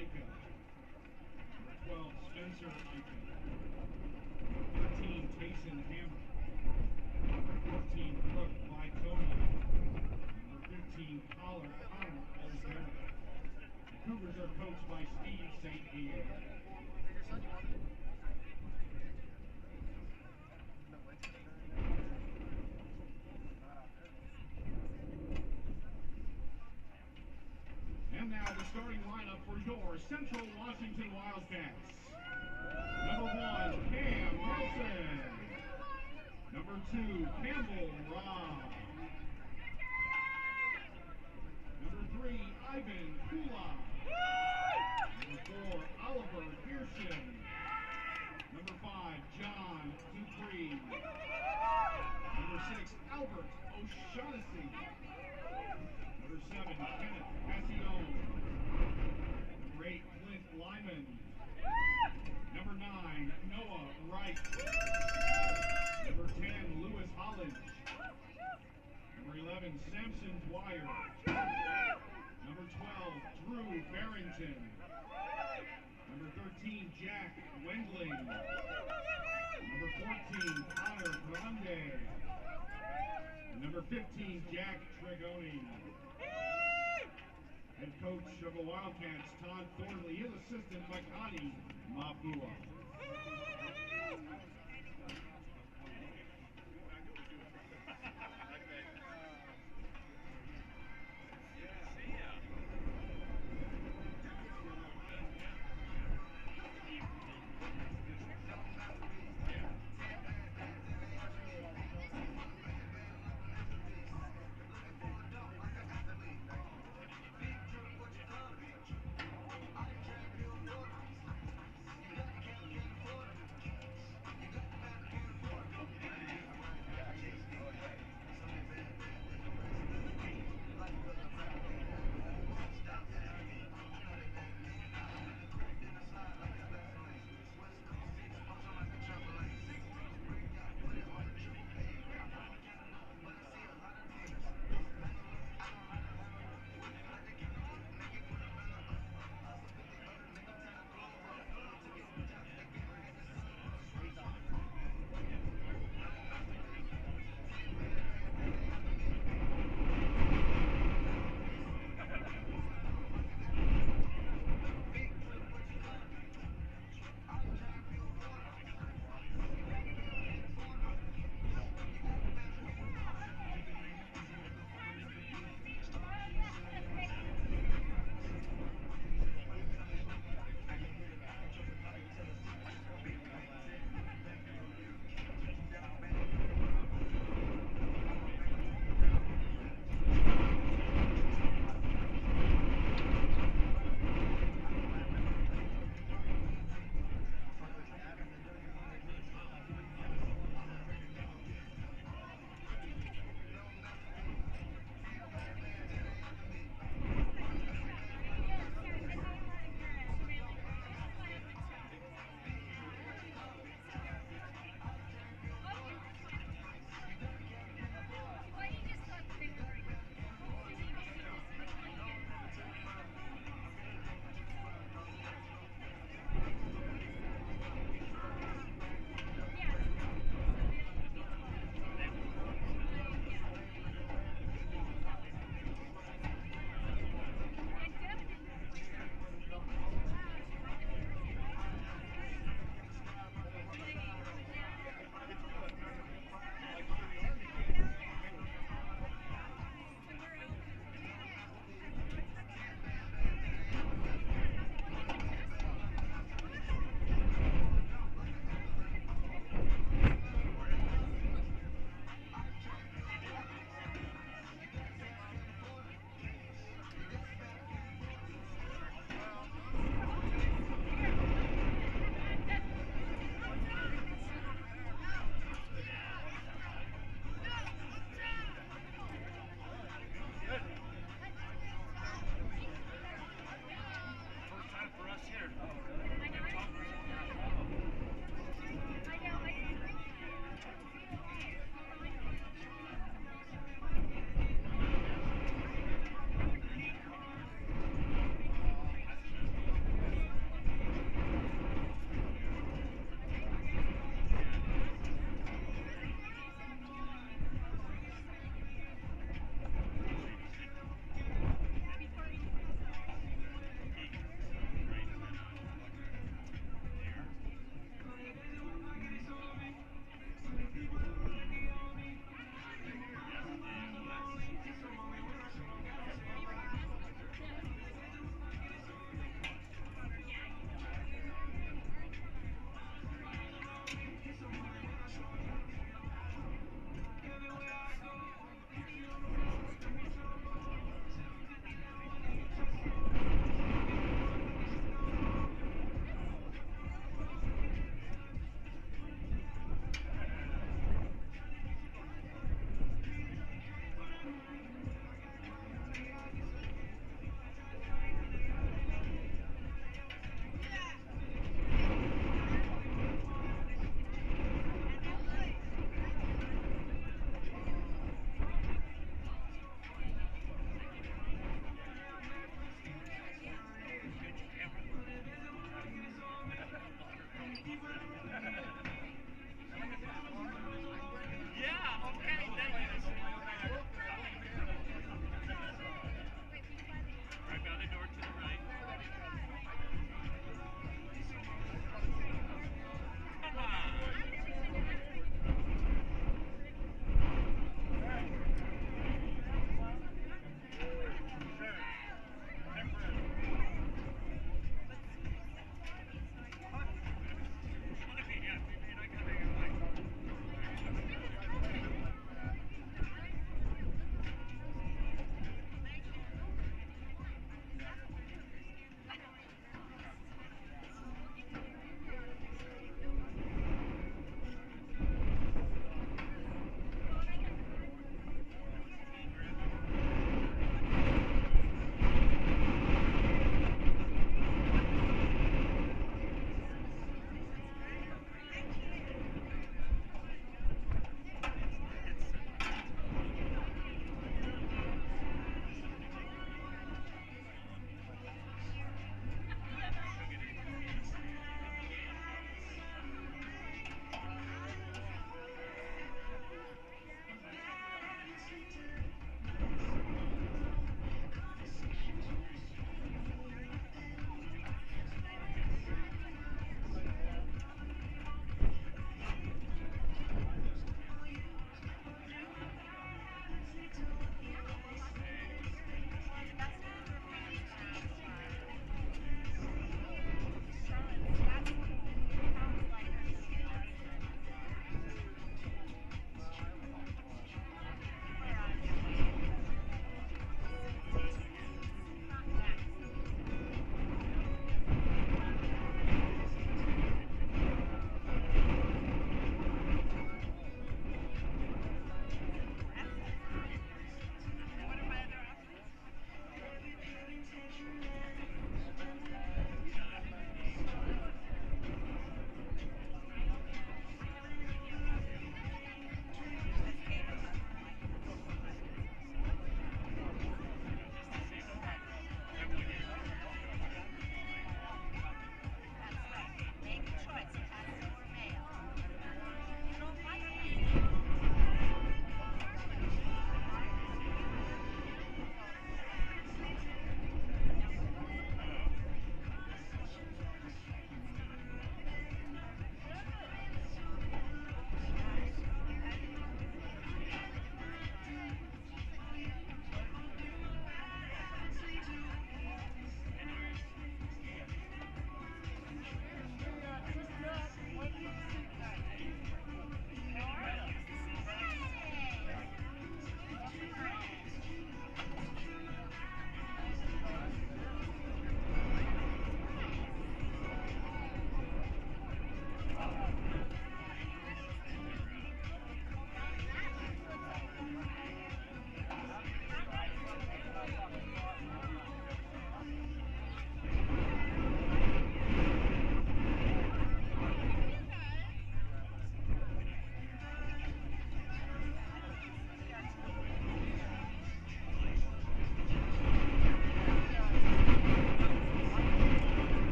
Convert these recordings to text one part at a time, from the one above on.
Ica. Number 12, Spencer Ica. Number 13, Tayson Hammer. Number 14, Brooke Vitoni. Number 15, Connor Ozera. The Cougars are coached by Steve St. Pierre. And now the starting lineup for your Central Washington Wildcats. Number 1, Cam Nelson. Number 2, Campbell Robb. Number 3, Ivan Kula. Number 4, Oliver Pearson. Number 5, John Dupree. Number 6, Albert O'Shaughnessy. Number 7, Kenneth Cassione. Number 8, Clint Lyman. Number 9, Noah Wright. Number 10, Lewis Holland. Number 11, Samson Dwyer. Number 12, Drew Barrington. Number 13, Jack Wendling. Number 14, Connor Grande. Number 15, Jack Tregoni. Head coach of the Wildcats, Todd Thornley, his assistant, Makani Mapua.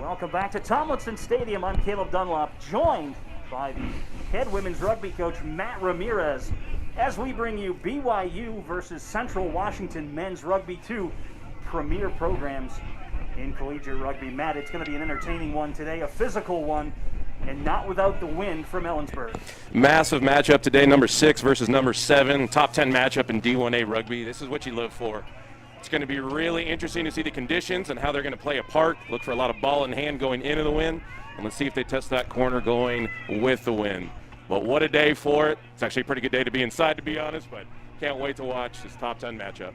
Welcome back to Tomlinson Stadium. I'm Caleb Dunlop, joined by the head women's rugby coach, Matt Ramirez, as we bring you BYU versus Central Washington Men's Rugby 2, premier programs in collegiate rugby. Matt, it's going to be an entertaining one today, a physical one, and not without the win from Ellensburg. Massive matchup today, number 6 versus number 7, top 10 matchup in D1A rugby. This is what you live for. It's going to be really interesting to see the conditions and how they're going to play a part. Look for a lot of ball in hand going into the win, and let's see if they test that corner going with the win. But what a day for it. It's actually a pretty good day to be inside, to be honest, but can't wait to watch this top 10 matchup.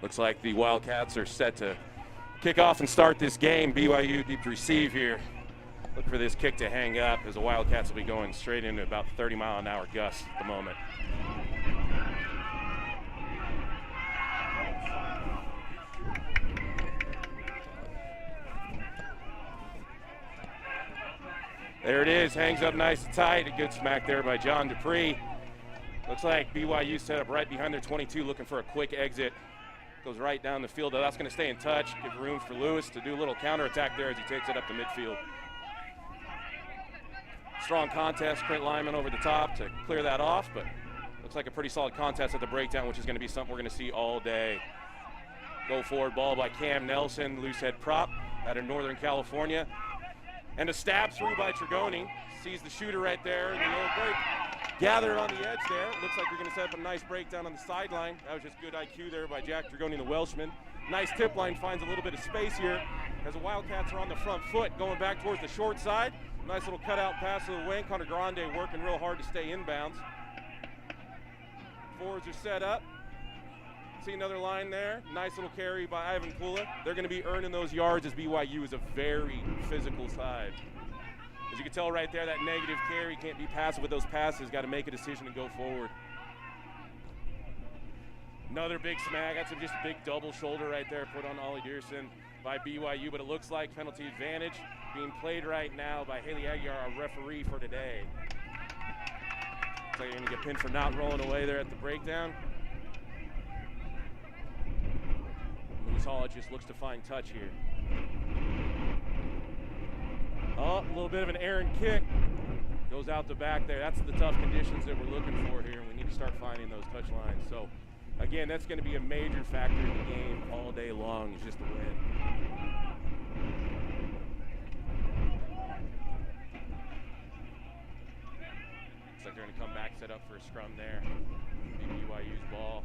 Looks like the Wildcats are set to kick off and start this game. BYU deep to receive here. Look for this kick to hang up, as the Wildcats will be going straight into about 30-mile-an-hour gusts at the moment. There it is, hangs up nice and tight. A good smack there by John Dupree. Looks like BYU set up right behind their 22, looking for a quick exit. Goes right down the field. That's going to stay in touch, give room for Lewis to do a little counterattack there as he takes it up the midfield. Strong contest, Clint Lyman over the top to clear that off, but looks like a pretty solid contest at the breakdown, which is going to be something we're going to see all day. Go forward ball by Cam Nelson, loose head prop out of Northern California. And a stab through by Trigoni. Sees the shooter right there in the old break. Gathered on the edge there. Looks like we're going to set up a nice breakdown on the sideline. That was just good IQ there by Jack Trigoni, the Welshman. Nice tip line, finds a little bit of space here as the Wildcats are on the front foot going back towards the short side. Nice little cutout pass to the wing. Connor Grande working real hard to stay inbounds. Forwards are set up. See another line there. Nice little carry by Ivan Pula. They're going to be earning those yards as BYU is a very physical side. As you can tell right there, that negative carry, can't be passive with those passes. Got to make a decision and go forward. Another big smack. That's just a big double shoulder right there put on Ollie Dearson by BYU, but it looks like penalty advantage being played right now by Haley Aguiar, our referee for today. Looks like you're going to get pinned for not rolling away there at the breakdown. Lewis Hall just looks to find touch here. Oh, a little bit of an errant kick. Goes out the back there. That's the tough conditions that we're looking for here, and we need to start finding those touch lines. So, again, that's going to be a major factor in the game all day long, is just the win. Looks like they're going to come back, set up for a scrum there. BYU's ball.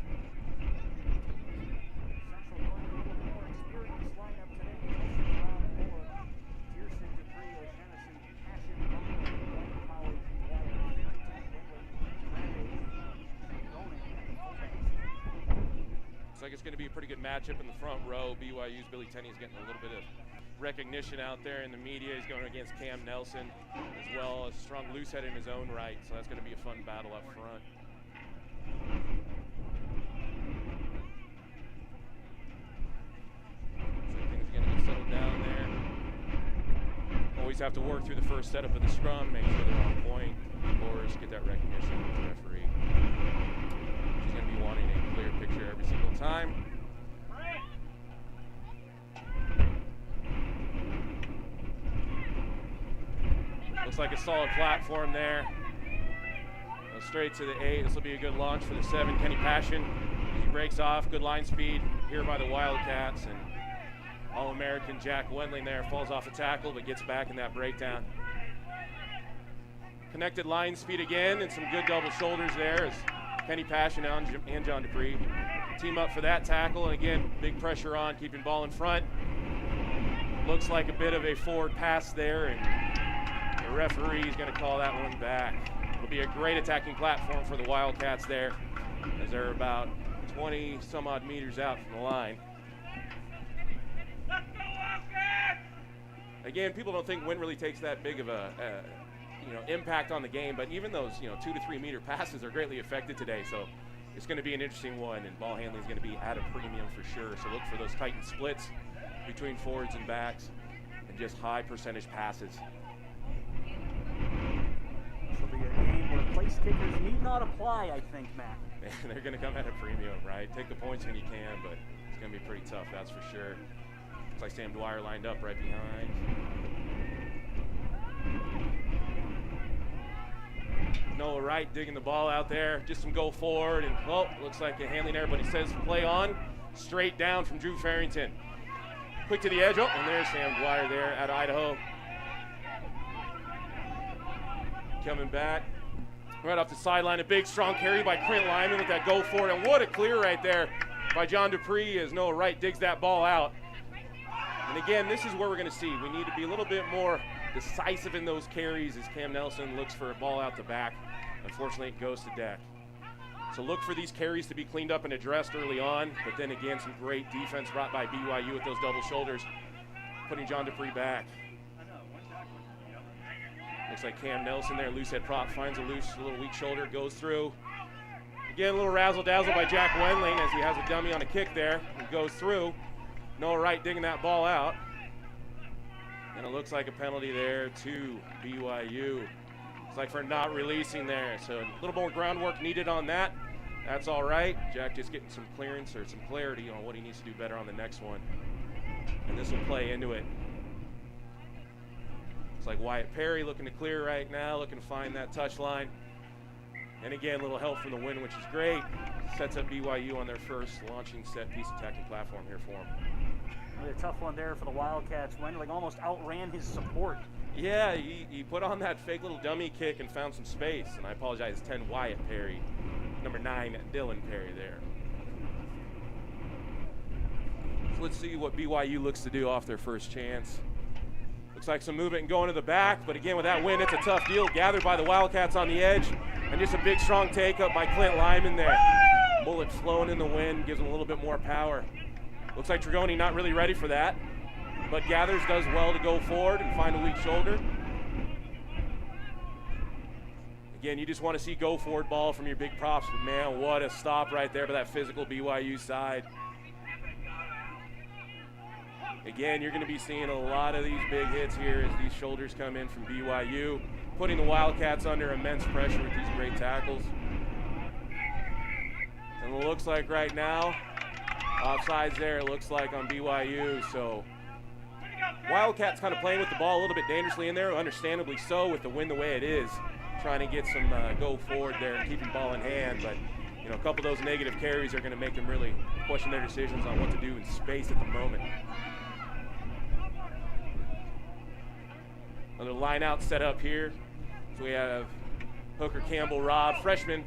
Looks like it's going to be a pretty good matchup in the front row. BYU's Billy Tenney is getting a little bit of recognition out there in the media. He's going against Cam Nelson, as well as strong loose head in his own right. So that's going to be a fun battle up front. So things are going to get settled down there. Always have to work through the first setup of the scrum, make sure they're on point, or just get that recognition with the referee. She's going to be wanting a clear picture every single time. Looks like a solid platform there. Go straight to the 8. This will be a good launch for the 7. Kenny Passion. He breaks off. Good line speed here by the Wildcats. And All-American Jack Wendling there falls off a tackle but gets back in that breakdown. Connected line speed again and some good double shoulders there as Kenny Passion and John Dupree team up for that tackle. And again, big pressure on, keeping ball in front. Looks like a bit of a forward pass there, and the referee is going to call that one back. It'll be a great attacking platform for the Wildcats there, as they're about 20 some odd meters out from the line. Again, people don't think wind really takes that big of a impact on the game, but even those 2 to 3 meter passes are greatly affected today. So it's going to be an interesting one, and ball handling is going to be at a premium for sure. So look for those tightened splits between forwards and backs, and just high percentage passes. This will be a game where place kickers need not apply, I think, Matt. They're going to come at a premium, right? Take the points when you can, but it's going to be pretty tough, that's for sure. Looks like Sam Dwyer lined up right behind. Noah Wright digging the ball out there. Just some go forward, and looks like a handling error, but he says play on. Straight down from Drew Farrington. Quick to the edge. And there's Sam Dwyer there out of Idaho. Coming back. Right off the sideline, a big strong carry by Clint Lyman with that go forward. And what a clear right there by John Dupree as Noah Wright digs that ball out. And again, this is where we're going to see. We need to be a little bit more decisive in those carries as Cam Nelson looks for a ball out the back. Unfortunately, it goes to deck. So look for these carries to be cleaned up and addressed early on. But then again, some great defense brought by BYU with those double shoulders, putting John Dupree back. Looks like Cam Nelson there, loose head prop, finds a little weak shoulder, goes through. Again, a little razzle-dazzle by Jack Wendling as he has a dummy on a kick there and goes through. Noah Wright digging that ball out. And it looks like a penalty there to BYU. It's like for not releasing there. So a little more groundwork needed on that. That's all right. Jack just getting some clearance or some clarity on what he needs to do better on the next one. And this will play into it. It's like Wyatt Perry looking to clear right now, looking to find that touch line. And again, a little help from the wind, which is great. Sets up BYU on their first launching set piece attacking platform here for them. Really a tough one there for the Wildcats. Wendling almost outran his support. Yeah, he put on that fake little dummy kick and found some space. And I apologize, 10 Wyatt Perry, number 9 Dylan Perry there. So let's see what BYU looks to do off their first chance. Looks like some movement and going to the back, but again with that win, it's a tough deal. Gathered by the Wildcats on the edge, and just a big strong take up by Clint Lyman there. Bullet flowing in the wind, gives him a little bit more power. Looks like Dragoni not really ready for that, but Gathers does well to go forward and find a weak shoulder. Again, you just want to see go forward ball from your big props, but man, what a stop right there by that physical BYU side. Again, you're going to be seeing a lot of these big hits here as these shoulders come in from BYU, putting the Wildcats under immense pressure with these great tackles. And it looks like right now, offsides there, it looks like on BYU. So Wildcats kind of playing with the ball a little bit dangerously in there, understandably so with the wind the way it is, trying to get some go forward there and keeping ball in hand. But you know, a couple of those negative carries are going to make them really question their decisions on what to do in space at the moment. Another line out set up here. So we have Hooker Campbell Rob, freshman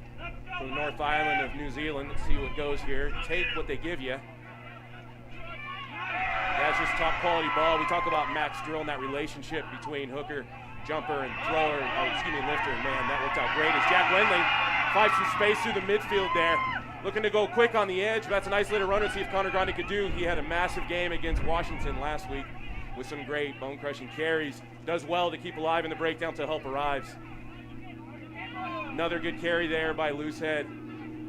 from the North Island of New Zealand. Let's see what goes here. Take what they give you. That's just top quality ball. We talk about Max drilling that relationship between hooker, jumper, and thrower, lifter. Man, that worked out great as Jack Wendling finds some space through the midfield there. Looking to go quick on the edge. That's an isolated runner. See if Connor Grandi could do. He had a massive game against Washington last week with some great bone-crushing carries. Does well to keep alive in the breakdown till help arrives. Another good carry there by loosehead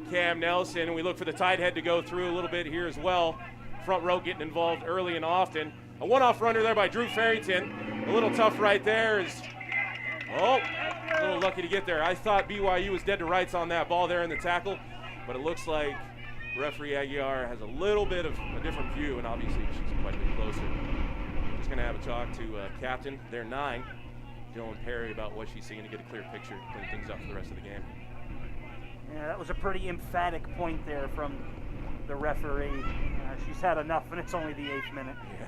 Cam Nelson, and we look for the tight head to go through a little bit here as well. Front row getting involved early and often. A one-off runner there by Drew Farrington. A little tough right there. A little lucky to get there. I thought BYU was dead to rights on that ball there in the tackle, but it looks like referee Aguiar has a little bit of a different view, and obviously she's quite a bit closer. Just going to have a talk to captain, their 9, Dylan Perry, about what she's seeing to get a clear picture, clean things up for the rest of the game. Yeah, that was a pretty emphatic point there from the referee. She's had enough, and it's only the 8th minute. Yeah.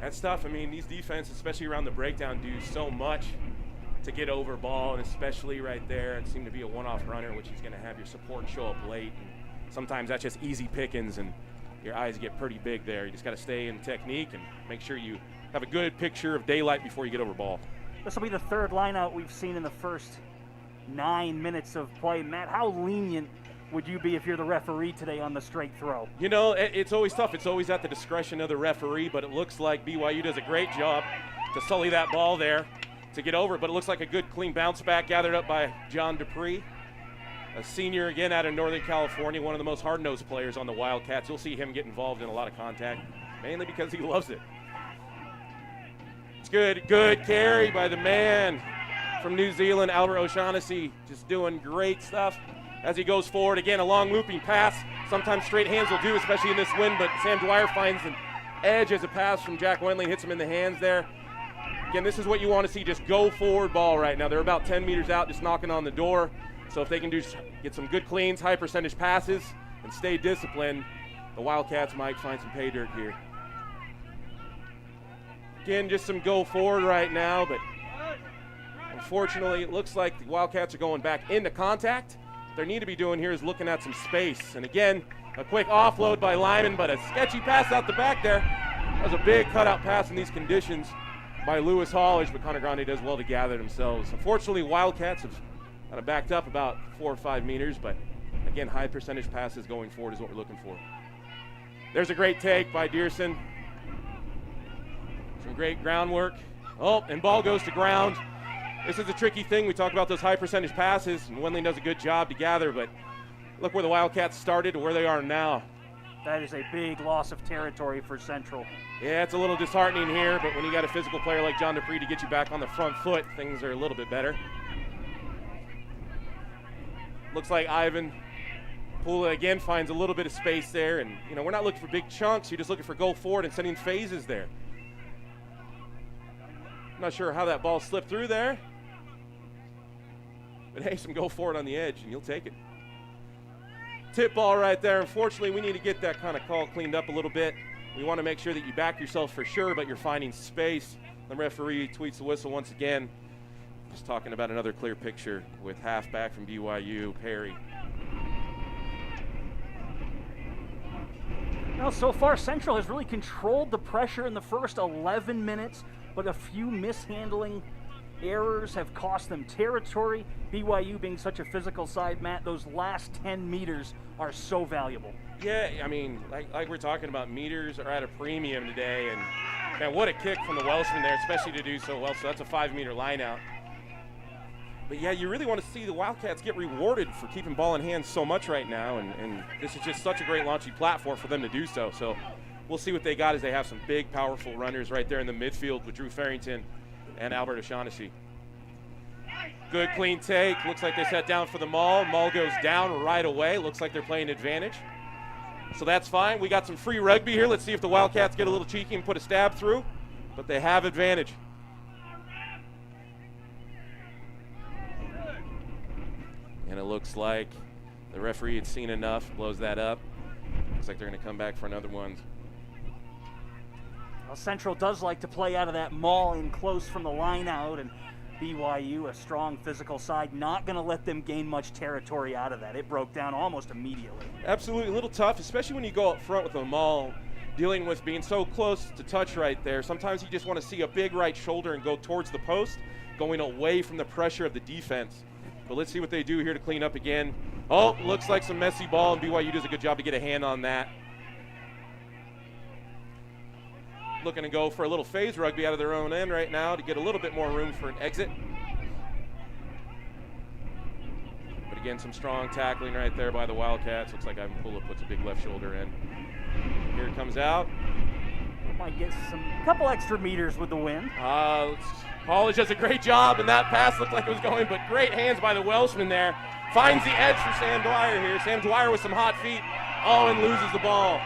That's tough. I mean, these defenses, especially around the breakdown, do so much to get over ball, and especially right there, it seemed to be a one-off runner, which is going to have your support show up late. And sometimes that's just easy pickings, and your eyes get pretty big there. You just got to stay in technique and make sure you have a good picture of daylight before you get over ball. This will be the 3rd lineout we've seen in the first 9 minutes of play. Matt, how lenient would you be if you're the referee today on the straight throw? You know, it's always tough. It's always at the discretion of the referee, but it looks like BYU does a great job to sully that ball there to get over it. But it looks like a good clean bounce back gathered up by John Dupree, a senior again out of Northern California, one of the most hard-nosed players on the Wildcats. You'll see him get involved in a lot of contact, mainly because he loves it. It's good carry by the man from New Zealand, Albert O'Shaughnessy, just doing great stuff as he goes forward. Again, a long looping pass. Sometimes straight hands will do, especially in this wind, but Sam Dwyer finds an edge as a pass from Jack Wendling, hits him in the hands there. Again, this is what you want to see, just go forward ball right now. They're about 10 meters out, just knocking on the door. So if they can get some good cleans, high percentage passes, and stay disciplined, the Wildcats might find some pay dirt here. Again, just some go forward right now, but unfortunately, it looks like the Wildcats are going back into contact. What they need to be doing here is looking at some space. And again, a quick offload by Lyman, but a sketchy pass out the back there. That was a big cutout pass in these conditions by Lewis Hollage, but Connor Grande does well to gather themselves. Unfortunately, Wildcats have kind of backed up about 4 or 5 meters, but again, high percentage passes going forward is what we're looking for. There's a great take by Dearson. Some great groundwork. Oh, and ball goes to ground. This is a tricky thing. We talk about those high percentage passes, and Wendling does a good job to gather, but look where the Wildcats started to where they are now. That is a big loss of territory for Central. Yeah, it's a little disheartening here, but when you got a physical player like John Dupree to get you back on the front foot, things are a little bit better. Looks like Ivan Pula again finds a little bit of space there, and we're not looking for big chunks. You're just looking for go forward and sending phases there. I'm not sure how that ball slipped through there, but hey, some go forward on the edge, and you'll take it. Tip ball right there. Unfortunately, we need to get that kind of call cleaned up a little bit. We want to make sure that you back yourself for sure, but you're finding space. The referee tweets the whistle once again. Just talking about another clear picture with halfback from BYU, Perry. Now, so far, Central has really controlled the pressure in the first 11 minutes, but a few mishandling errors have cost them territory. BYU being such a physical side, Matt, those last 10 meters are so valuable. Yeah, I mean, like we're talking about, meters are at a premium today, and man, what a kick from the Welshman there, especially to do so well. So that's a 5-meter line out. But yeah, you really want to see the Wildcats get rewarded for keeping ball in hand so much right now, and this is just such a great launching platform for them to do so. So we'll see what they got as they have some big, powerful runners right there in the midfield with Drew Farrington and Albert O'Shaughnessy. Good clean take. Looks like they set down for the maul. Maul goes down right away. Looks like they're playing advantage. So that's fine. We got some free rugby here. Let's see if the Wildcats get a little cheeky and put a stab through. But they have advantage. And it looks like the referee had seen enough, blows that up. Looks like they're going to come back for another one. Well, Central does like to play out of that maul in close from the line out, and BYU, a strong physical side, not going to let them gain much territory out of that. It broke down almost immediately. Absolutely, a little tough, especially when you go up front with the maul, dealing with being so close to touch right there. Sometimes you just want to see a big right shoulder and go towards the post, going away from the pressure of the defense. But let's see what they do here to clean up again. Oh, looks like some messy ball, and BYU does a good job to get a hand on that. Looking to go for a little phase rugby out of their own end right now to get a little bit more room for an exit. But again, some strong tackling right there by the Wildcats. Looks like Ivan Pula puts a big left shoulder in. Here it comes out. Might get a couple extra meters with the wind. Hollage does a great job, and that pass looked like it was going, but great hands by the Welshman there. Finds the edge for Sam Dwyer here. Sam Dwyer with some hot feet. Oh, and loses the ball.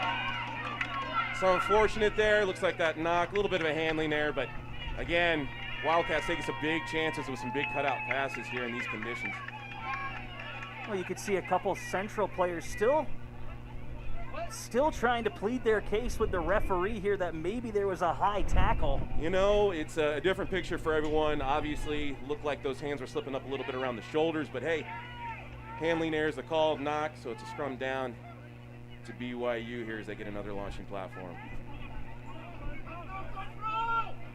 So unfortunate there. Looks like that knock. A little bit of a handling there, but again, Wildcats taking some big chances with some big cutout passes here in these conditions. Well, you could see a couple Central players still trying to plead their case with the referee here that maybe there was a high tackle. It's a different picture for everyone. Obviously, looked like those hands were slipping up a little bit around the shoulders, but hey, handling there is the called knock, so it's a scrum down to BYU here as they get another launching platform.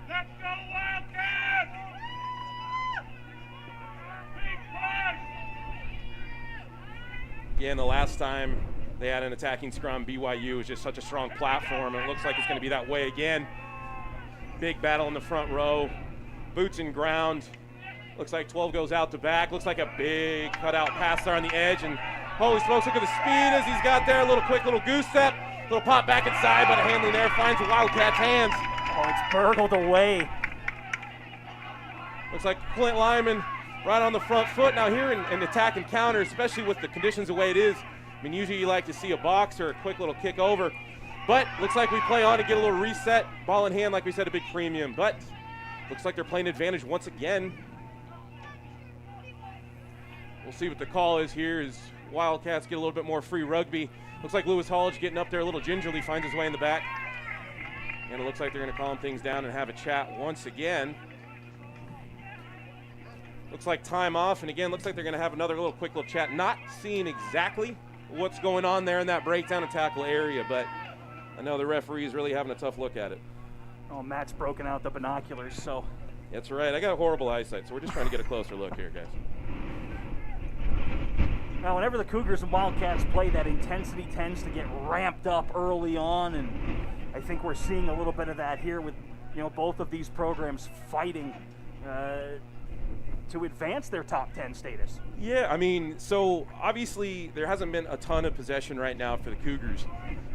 Let's go Wildcats! Big push! Again, the last time they had an attacking scrum, BYU was just such a strong platform, and it looks like it's going to be that way again. Big battle in the front row. Boots in ground. Looks like 12 goes out to back. Looks like a big cutout pass there on the edge, and holy smokes, look at the speed as he's got there. A little quick little goose step. Little pop back inside, but a handling there finds the Wildcats' hands. Oh, it's burgled away. Looks like Clint Lyman right on the front foot. Now here in attack and counter, especially with the conditions the way it is, I mean, usually you like to see a box or a quick little kick over. But looks like we play on to get a little reset. Ball in hand, like we said, a big premium. But looks like they're playing advantage once again. We'll see what the call is here as Wildcats get a little bit more free rugby. Looks like Lewis Hollidge getting up there a little gingerly, finds his way in the back. And it looks like they're going to calm things down and have a chat once again. Looks like time off, and again, looks like they're going to have another little quick little chat. Not seeing exactly what's going on there in that breakdown and tackle area, but I know the referee is really having a tough look at it. Oh, Matt's broken out the binoculars, so. That's right. I got horrible eyesight, so we're just trying to get a closer look here, guys. Now, whenever the Cougars and Wildcats play, that intensity tends to get ramped up early on, and I think we're seeing a little bit of that here with, both of these programs fighting to advance their top 10 status. Yeah, I mean, so obviously there hasn't been a ton of possession right now for the Cougars.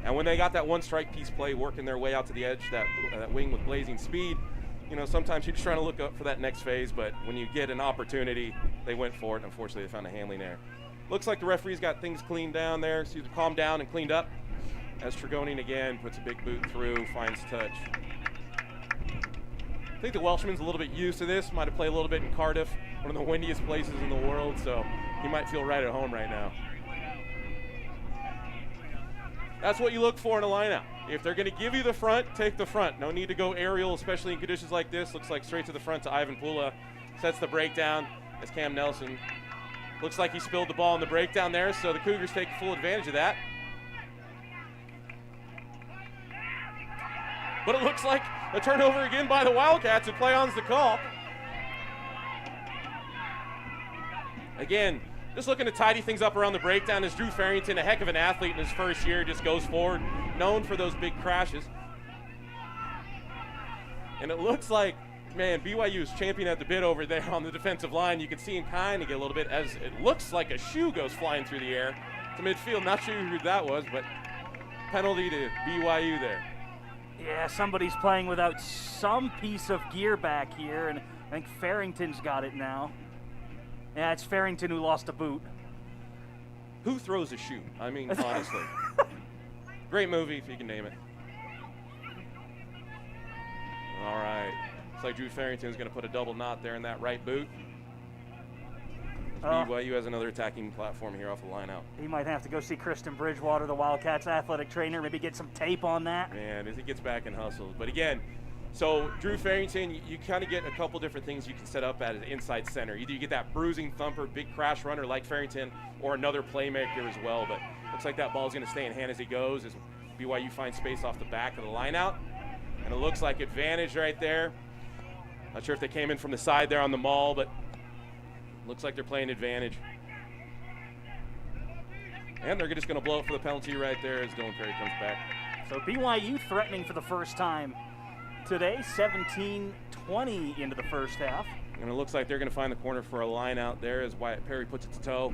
And when they got that one strike piece play working their way out to the edge, that wing with blazing speed, sometimes you're just trying to look up for that next phase, but when you get an opportunity, they went for it, and unfortunately they found a handling there. Looks like the referee's got things cleaned down there, so he's calmed down and cleaned up as Tregonian again puts a big boot through, finds touch. I think the Welshman's a little bit used to this, might have played a little bit in Cardiff, one of the windiest places in the world, so he might feel right at home right now. That's what you look for in a lineout. If they're going to give you the front, take the front. No need to go aerial, especially in conditions like this. Looks like straight to the front to Ivan Pula. Sets the breakdown as Cam Nelson. Looks like he spilled the ball in the breakdown there, so the Cougars take full advantage of that. But it looks like a turnover again by the Wildcats, and play-on's the call. Again, just looking to tidy things up around the breakdown as Drew Farrington, a heck of an athlete in his first year, just goes forward, known for those big crashes. And it looks like, man, BYU is champion at the bit over there on the defensive line. You can see him kind of get a little bit as it looks like a shoe goes flying through the air to midfield. Not sure who that was, but penalty to BYU there. Yeah, somebody's playing without some piece of gear back here, and I think Farrington's got it now. Yeah, it's Farrington who lost a boot. Who throws a shoe? I mean, honestly. Great movie, if you can name it. All right. Looks like Drew Farrington's going to put a double knot there in that right boot. BYU has another attacking platform here off the line out. He might have to go see Kristen Bridgewater, the Wildcats athletic trainer, maybe get some tape on that. Man, as he gets back and hustles. But again, so Drew Farrington, you kind of get a couple different things you can set up at an inside center. Either you get that bruising thumper, big crash runner like Farrington, or another playmaker as well. But looks like that ball's going to stay in hand as he goes, as BYU finds space off the back of the line out. And it looks like advantage right there. Not sure if they came in from the side there on the maul, but looks like they're playing advantage. And they're just going to blow it for the penalty right there as Dylan Perry comes back. So BYU threatening for the first time today, 17-20 into the first half. And it looks like they're going to find the corner for a line out there as Wyatt Perry puts it to toe.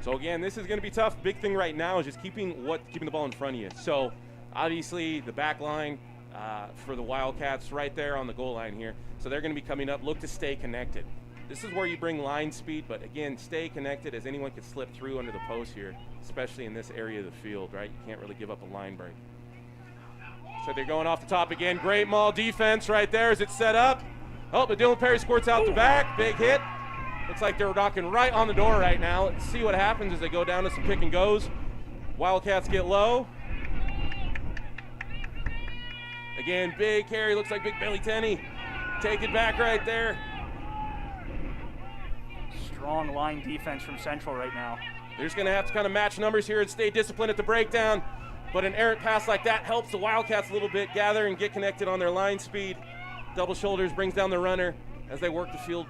So again, this is going to be tough. Big thing right now is just keeping the ball in front of you. So obviously the back line for the Wildcats right there on the goal line here. So they're going to be coming up. Look to stay connected. This is where you bring line speed, but again, stay connected as anyone could slip through under the post here, especially in this area of the field, right? You can't really give up a line break. So they're going off the top again. Great maul defense right there as it's set up. Oh, but Dylan Perry squirts out the back. Big hit. Looks like they're knocking right on the door right now. Let's see what happens as they go down to some pick and goes. Wildcats get low. Again, big carry. Looks like Big Billy Tenney. Take it back right there. Strong line defense from Central right now. They're just going to have to kind of match numbers here and stay disciplined at the breakdown. But an errant pass like that helps the Wildcats a little bit gather and get connected on their line speed. Double shoulders brings down the runner as they work the field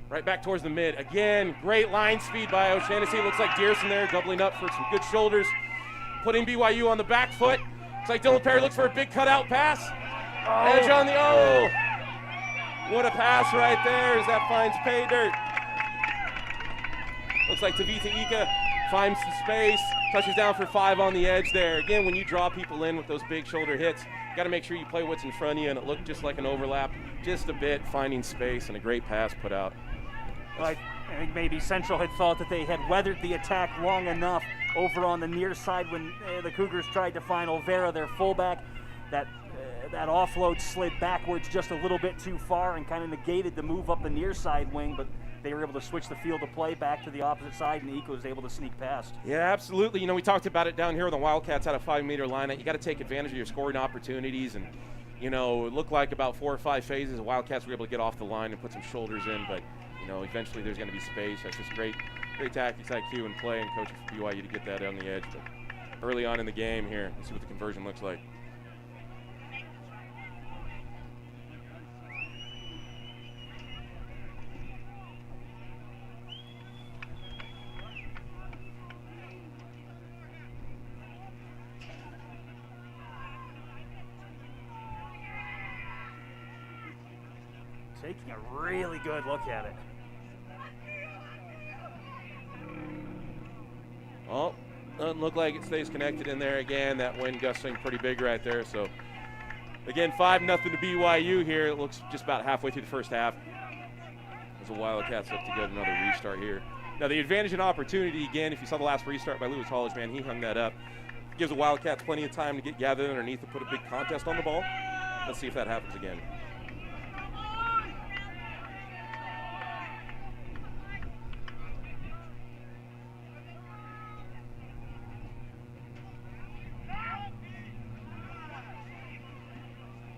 right back towards the mid. Again, great line speed by O'Shaughnessy. Looks like Dearson there doubling up for some good shoulders. Putting BYU on the back foot. Looks like Dylan Perry looks for a big cutout pass. Edge on the what a pass right there as that finds pay dirt. Looks like Tavita Ika finds some space, touches down for 5 on the edge there. Again, when you draw people in with those big shoulder hits, you got to make sure you play what's in front of you, and it looked just like an overlap, just a bit, finding space, and a great pass put out. I think maybe Central had thought that they had weathered the attack long enough over on the near side when the Cougars tried to find Olvera, their fullback. That offload slid backwards just a little bit too far and kind of negated the move up the near side wing, but they were able to switch the field of play back to the opposite side, and Ika was able to sneak past. Yeah, absolutely. You know, we talked about it down here when the Wildcats had a 5-meter line. You got to take advantage of your scoring opportunities, and, you know, it looked like about 4 or 5 phases the Wildcats were able to get off the line and put some shoulders in, but, you know, eventually there's going to be space. That's just great tactics, IQ, and play, and coaching for BYU to get that on the edge. But early on in the game here, let's see what the conversion looks like. Taking a really good look at it. Oh, doesn't look like it stays connected in there again. That wind gusting pretty big right there. So, again, 5-0 to BYU here. It looks just about halfway through the first half as the Wildcats look to get another restart here. Now, the advantage and opportunity, again, if you saw the last restart by Lewis Hollage, man, he hung that up. Gives the Wildcats plenty of time to get gathered underneath and put a big contest on the ball. Let's see if that happens again.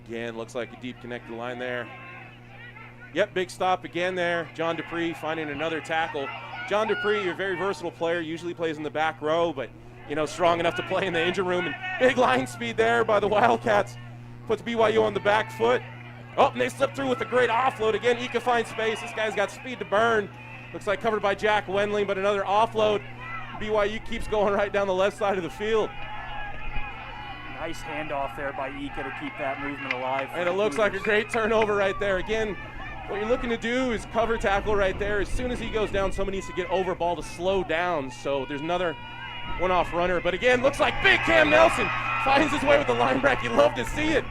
Again, looks like a deep connected line there. Yep, big stop again there. John Dupree finding another tackle. John Dupree, a very versatile player, usually plays in the back row, but, you know, strong enough to play in the engine room. And big line speed there by the Wildcats. Puts BYU on the back foot. Oh, and they slip through with a great offload. Again, Ika finds space. This guy's got speed to burn. Looks like covered by Jack Wendling, but another offload. BYU keeps going right down the left side of the field. Nice handoff there by Ika to keep that movement alive. And it looks like a great turnover right there. Again, what you're looking to do is cover tackle right there. As soon as he goes down, someone needs to get over ball to slow down. So there's another one-off runner. But again, looks like big Cam Nelson finds his way with the line break. You love to see it.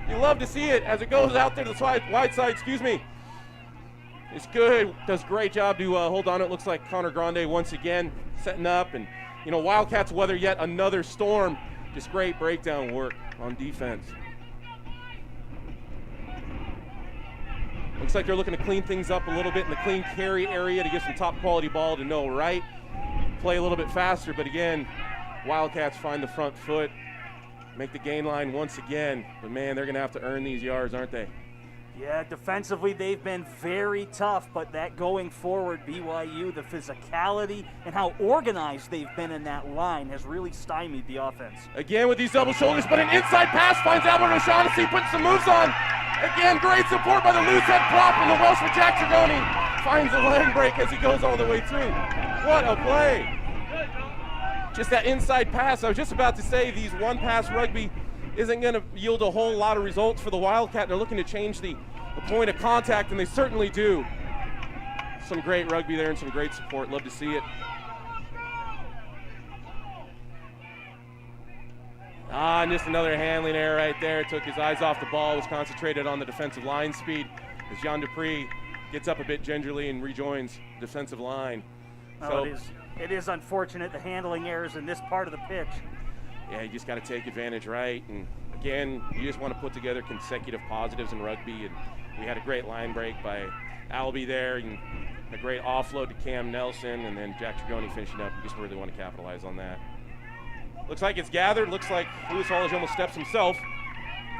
You love to see it as it goes out there to the wide side, It's good. Does a great job to hold on. It looks like Connor Grande once again setting up. And, you know, Wildcats weather yet another storm. Just great breakdown work on defense. Looks like they're looking to clean things up a little bit in the clean carry area to get some top quality ball to know right. Play a little bit faster, but again, Wildcats find the front foot, make the gain line once again. But man, they're gonna have to earn these yards, aren't they? Yeah, defensively they've been very tough, but that going forward, BYU, the physicality and how organized they've been in that line has really stymied the offense. Again with these double shoulders, but an inside pass finds Albert O'Shaughnessy, putting some moves on. Again, great support by the loose head prop, and the Welshman Jack Dragoni finds the leg break as he goes all the way through. What a play. Just that inside pass. I was just about to say these one-pass rugby isn't going to yield a whole lot of results for the Wildcat. They're looking to change the point of contact, and they certainly do. Some great rugby there and some great support. Love to see it. And just another handling error right there. Took his eyes off the ball, was concentrated on the defensive line speed as Jean Dupree gets up a bit gingerly and rejoins the defensive line. So it is unfortunate, the handling errors in this part of the pitch. Yeah, you just got to take advantage, right? And again, you just want to put together consecutive positives in rugby. And we had a great line break by Albie there, and a great offload to Cam Nelson, and then Jack Dragoni finishing up. We just really want to capitalize on that. Looks like it's gathered. Looks like Lewis Hollage almost steps himself.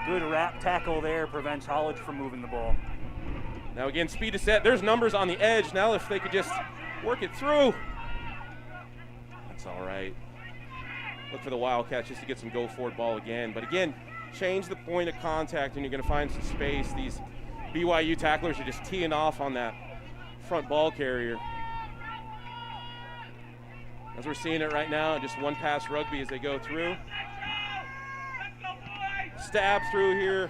Good wrap tackle there, prevents Hollage from moving the ball. Now again, speed is set. There's numbers on the edge. Now if they could just work it through. That's all right. Look for the Wildcats just to get some go-forward ball again. But again, change the point of contact and you're going to find some space. These BYU tacklers are just teeing off on that front ball carrier. As we're seeing it right now, just one-pass rugby as they go through. Stab through here.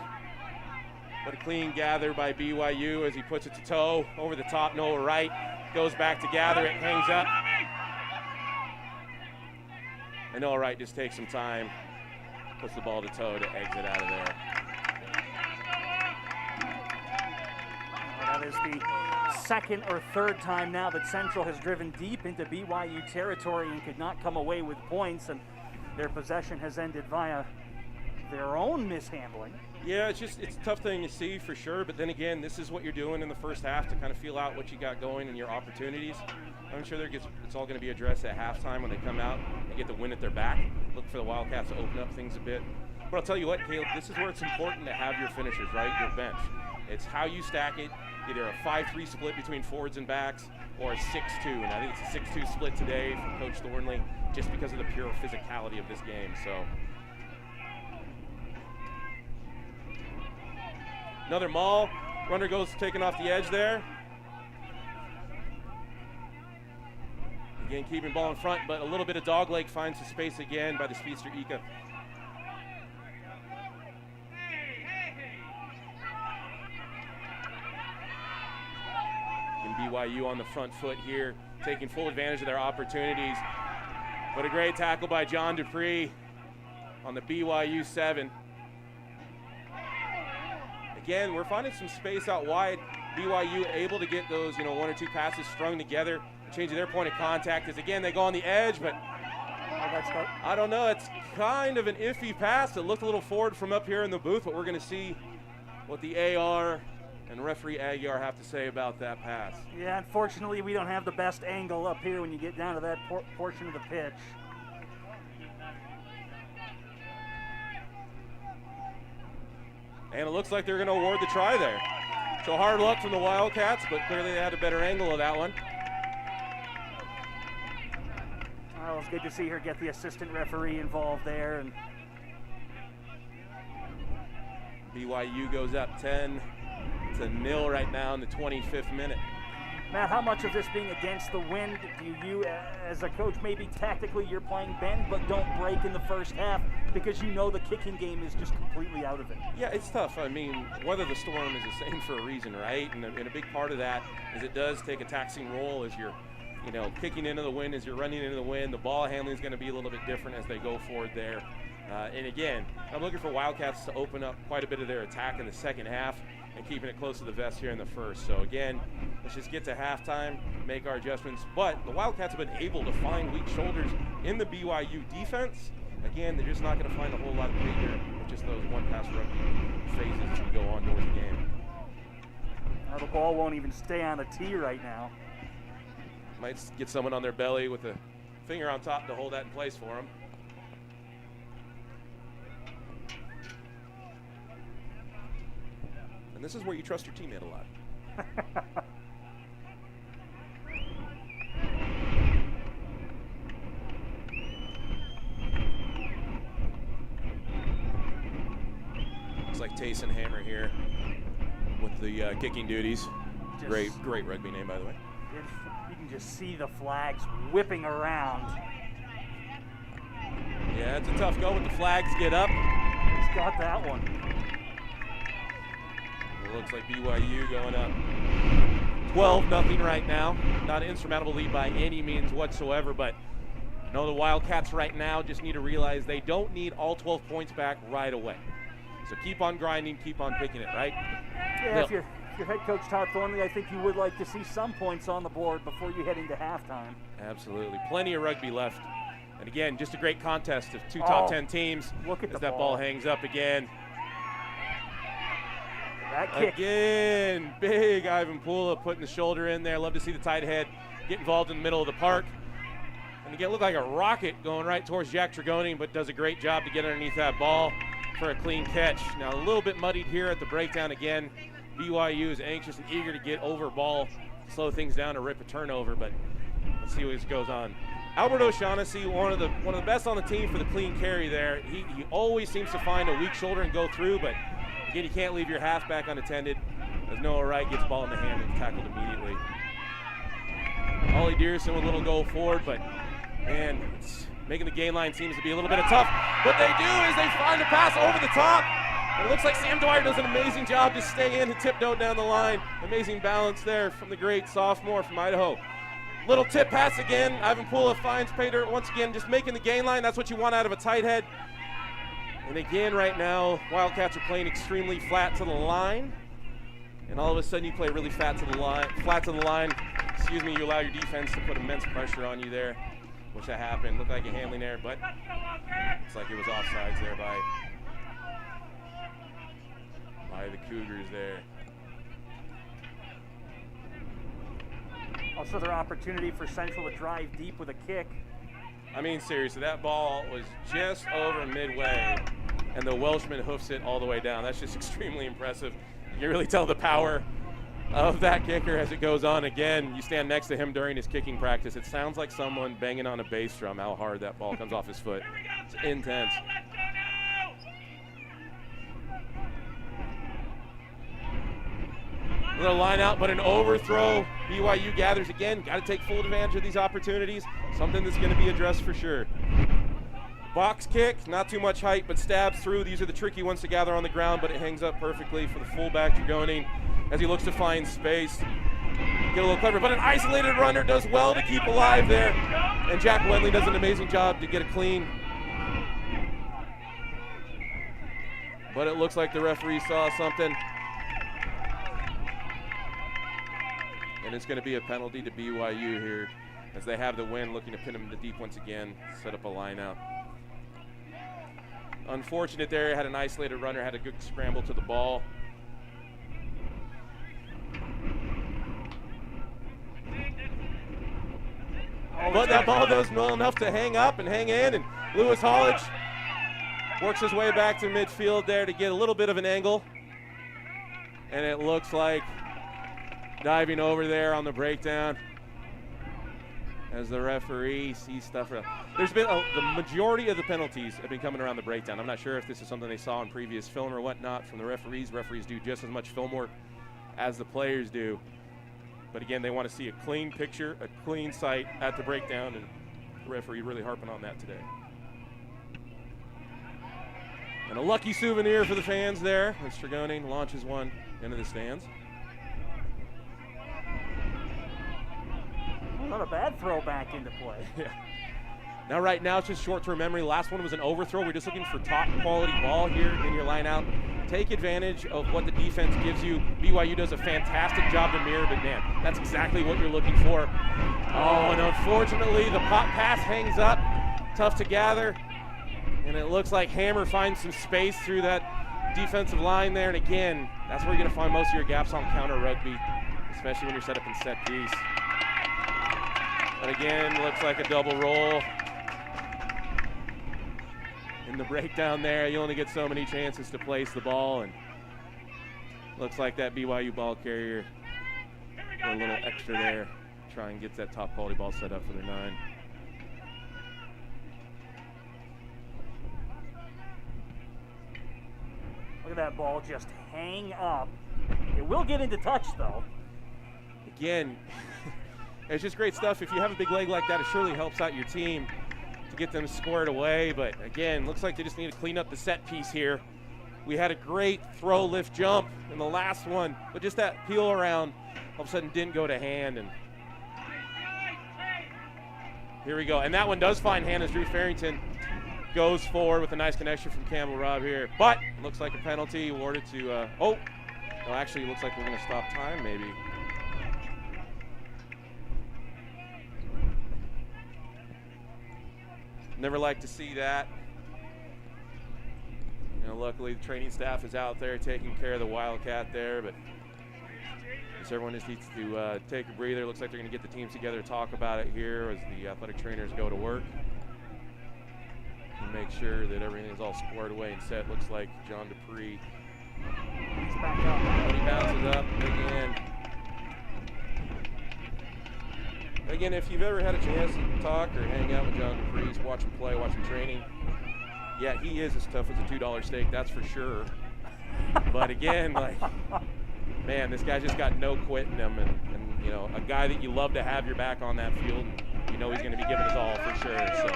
But a clean gather by BYU as he puts it to toe. Over the top, Noah Wright. Goes back to gather it, hangs up. And Noah Wright just takes some time, puts the ball to toe to exit out of there. That is the second or third time now that Central has driven deep into BYU territory and could not come away with points, and their possession has ended via their own mishandling. Yeah, it's a tough thing to see for sure, but then again, this is what you're doing in the first half to kind of feel out what you got going and your opportunities. I'm sure it's all going to be addressed at halftime when they come out and get the win at their back. Look for the Wildcats to open up things a bit. But I'll tell you what, Caleb, this is where it's important to have your finishers, right? Your bench. It's how you stack it, either a 5-3 split between forwards and backs or a 6-2. And I think it's a 6-2 split today from Coach Thornley just because of the pure physicality of this game. So another maul. Runner goes taking off the edge there. Again, keeping ball in front, but a little bit of dogleg finds the space again by the speedster Ika. And BYU on the front foot here, taking full advantage of their opportunities. What a great tackle by John Dupree on the BYU 7. Again, we're finding some space out wide. BYU able to get those, one or two passes strung together, changing their point of contact. As again, they go on the edge, but I don't know. It's kind of an iffy pass. It looked a little forward from up here in the booth, but we're going to see what the AR and referee Aguiar have to say about that pass. Yeah, unfortunately, we don't have the best angle up here when you get down to that portion of the pitch. And it looks like they're going to award the try there. So hard luck from the Wildcats, but clearly they had a better angle of that one. Well, it's good to see her get the assistant referee involved there. And BYU goes up 10-0 right now in the 25th minute. Matt, how much of this being against the wind do you, as a coach, maybe tactically you're playing bend but don't break in the first half because you know the kicking game is just completely out of it? Yeah, it's tough. I mean, weather the storm is the same for a reason, right? And a big part of that is it does take a taxing role as you're, kicking into the wind, as you're running into the wind. The ball handling is going to be a little bit different as they go forward there. And again, I'm looking for Wildcats to open up quite a bit of their attack in the second half and keeping it close to the vest here in the first. So again, let's just get to halftime, make our adjustments. But the Wildcats have been able to find weak shoulders in the BYU defense. Again, they're just not going to find a whole lot of play here with just those one-pass rugby phases as we go on towards the game. Now the ball won't even stay on the tee right now. Might get someone on their belly with a finger on top to hold that in place for them. And this is where you trust your teammate a lot. Looks like Tayson Hammer here with the kicking duties. Great rugby name, by the way. You can just see the flags whipping around. Yeah, it's a tough go when the flags get up. He's got that one. It looks like BYU going up 12-0 right now. Not an insurmountable lead by any means whatsoever, but the Wildcats right now just need to realize they don't need all 12 points back right away. So keep on grinding, keep on picking it, right? Yeah, if you're head coach Todd Thornley, I think you would like to see some points on the board before you head into halftime. Absolutely. Plenty of rugby left. And again, just a great contest of two top 10 teams. Look at as that ball hangs up again. That kick. Again, big Ivan Pula putting the shoulder in there. Love to see the tight head get involved in the middle of the park. And again, look like a rocket going right towards Jack Trigoni, but does a great job to get underneath that ball for a clean catch. Now a little bit muddied here at the breakdown again. BYU is anxious and eager to get over ball, slow things down to rip a turnover, but let's see what goes on. Albert O'Shaughnessy, one of the best on the team for the clean carry there. He always seems to find a weak shoulder and go through, but again, you can't leave your halfback unattended as Noah Wright gets ball in the hand and tackled immediately. Ollie Dearson with a little go forward, but man, it's making the gain line seems to be a little bit of tough. What they do is they find a pass over the top. And it looks like Sam Dwyer does an amazing job to stay in and tiptoe down the line. Amazing balance there from the great sophomore from Idaho. Little tip pass again. Ivan Pula finds Pater once again, just making the gain line. That's what you want out of a tight head. And again, right now, Wildcats are playing extremely flat to the line. And all of a sudden, you play really flat to the line. Excuse me, you allow your defense to put immense pressure on you there. Wish that happened. Looked like a handling there, but looks like it was offsides there by the Cougars there. Also, their opportunity for Central to drive deep with a kick. I mean, seriously, that ball was just over midway, and the Welshman hoofs it all the way down. That's just extremely impressive. You can really tell the power of that kicker as it goes on. Again, you stand next to him during his kicking practice. It sounds like someone banging on a bass drum, how hard that ball comes off his foot. It's intense. Little line out, but an overthrow. BYU gathers again. Got to take full advantage of these opportunities. Something that's going to be addressed for sure. Box kick, not too much height, but stabs through. These are the tricky ones to gather on the ground, but it hangs up perfectly for the fullback, Dragoni, as he looks to find space. Get a little clever, but an isolated runner does well to keep alive there. And Jack Wenley does an amazing job to get it clean. But it looks like the referee saw something. And it's going to be a penalty to BYU here as they have the win, looking to pin him to deep once again, set up a line out. Unfortunate there, had an isolated runner, had a good scramble to the ball. But that ball does well enough to hang up and hang in, and Lewis Hollidge works his way back to midfield there to get a little bit of an angle. And it looks like diving over there on the breakdown as the referee sees stuff. There's been the majority of the penalties have been coming around the breakdown. I'm not sure if this is something they saw in previous film or whatnot from the referees. Referees do just as much film work as the players do. But again, they want to see a clean picture, a clean sight at the breakdown, and the referee really harping on that today. And a lucky souvenir for the fans there as Dragoni launches one into the stands. Not a bad throw back into play. Yeah. Now right now it's just short-term memory. Last one was an overthrow. We're just looking for top quality ball here in your line out. Take advantage of what the defense gives you. BYU does a fantastic job to mirror, but man, that's exactly what you're looking for. Oh, and unfortunately the pop pass hangs up. Tough to gather. And it looks like Hammer finds some space through that defensive line there. And again, that's where you're gonna find most of your gaps on counter rugby, especially when you're set up in set piece. But again, looks like a double roll. In the breakdown there, you only get so many chances to place the ball, and looks like that BYU ball carrier a little extra there. Try and get that top quality ball set up for their 9. Look at that ball just hang up. It will get into touch though. Again, it's just great stuff. If you have a big leg like that, it surely helps out your team to get them squared away. But again, looks like they just need to clean up the set piece here. We had a great throw, lift, jump in the last one, but just that peel around all of a sudden didn't go to hand. And here we go. And that one does find hand as Drew Farrington goes forward with a nice connection from Campbell Robb here. But looks like a penalty awarded to, no, actually looks like we're going to stop time maybe. Never like to see that. You know, luckily the training staff is out there taking care of the Wildcat there, but just everyone just needs to take a breather. Looks like they're going to get the teams together to talk about it here as the athletic trainers go to work and make sure that everything is all squared away and set. Looks like John Dupree. He's back up. But he bounces up again. Again, if you've ever had a chance to talk or hang out with John Dupree, watch him play, watch him training, yeah, he is as tough as a $2 steak, that's for sure. But again, like, man, this guy just got no quit in him, and you know, a guy that you love to have your back on that field, you know he's going to be giving his all for sure. So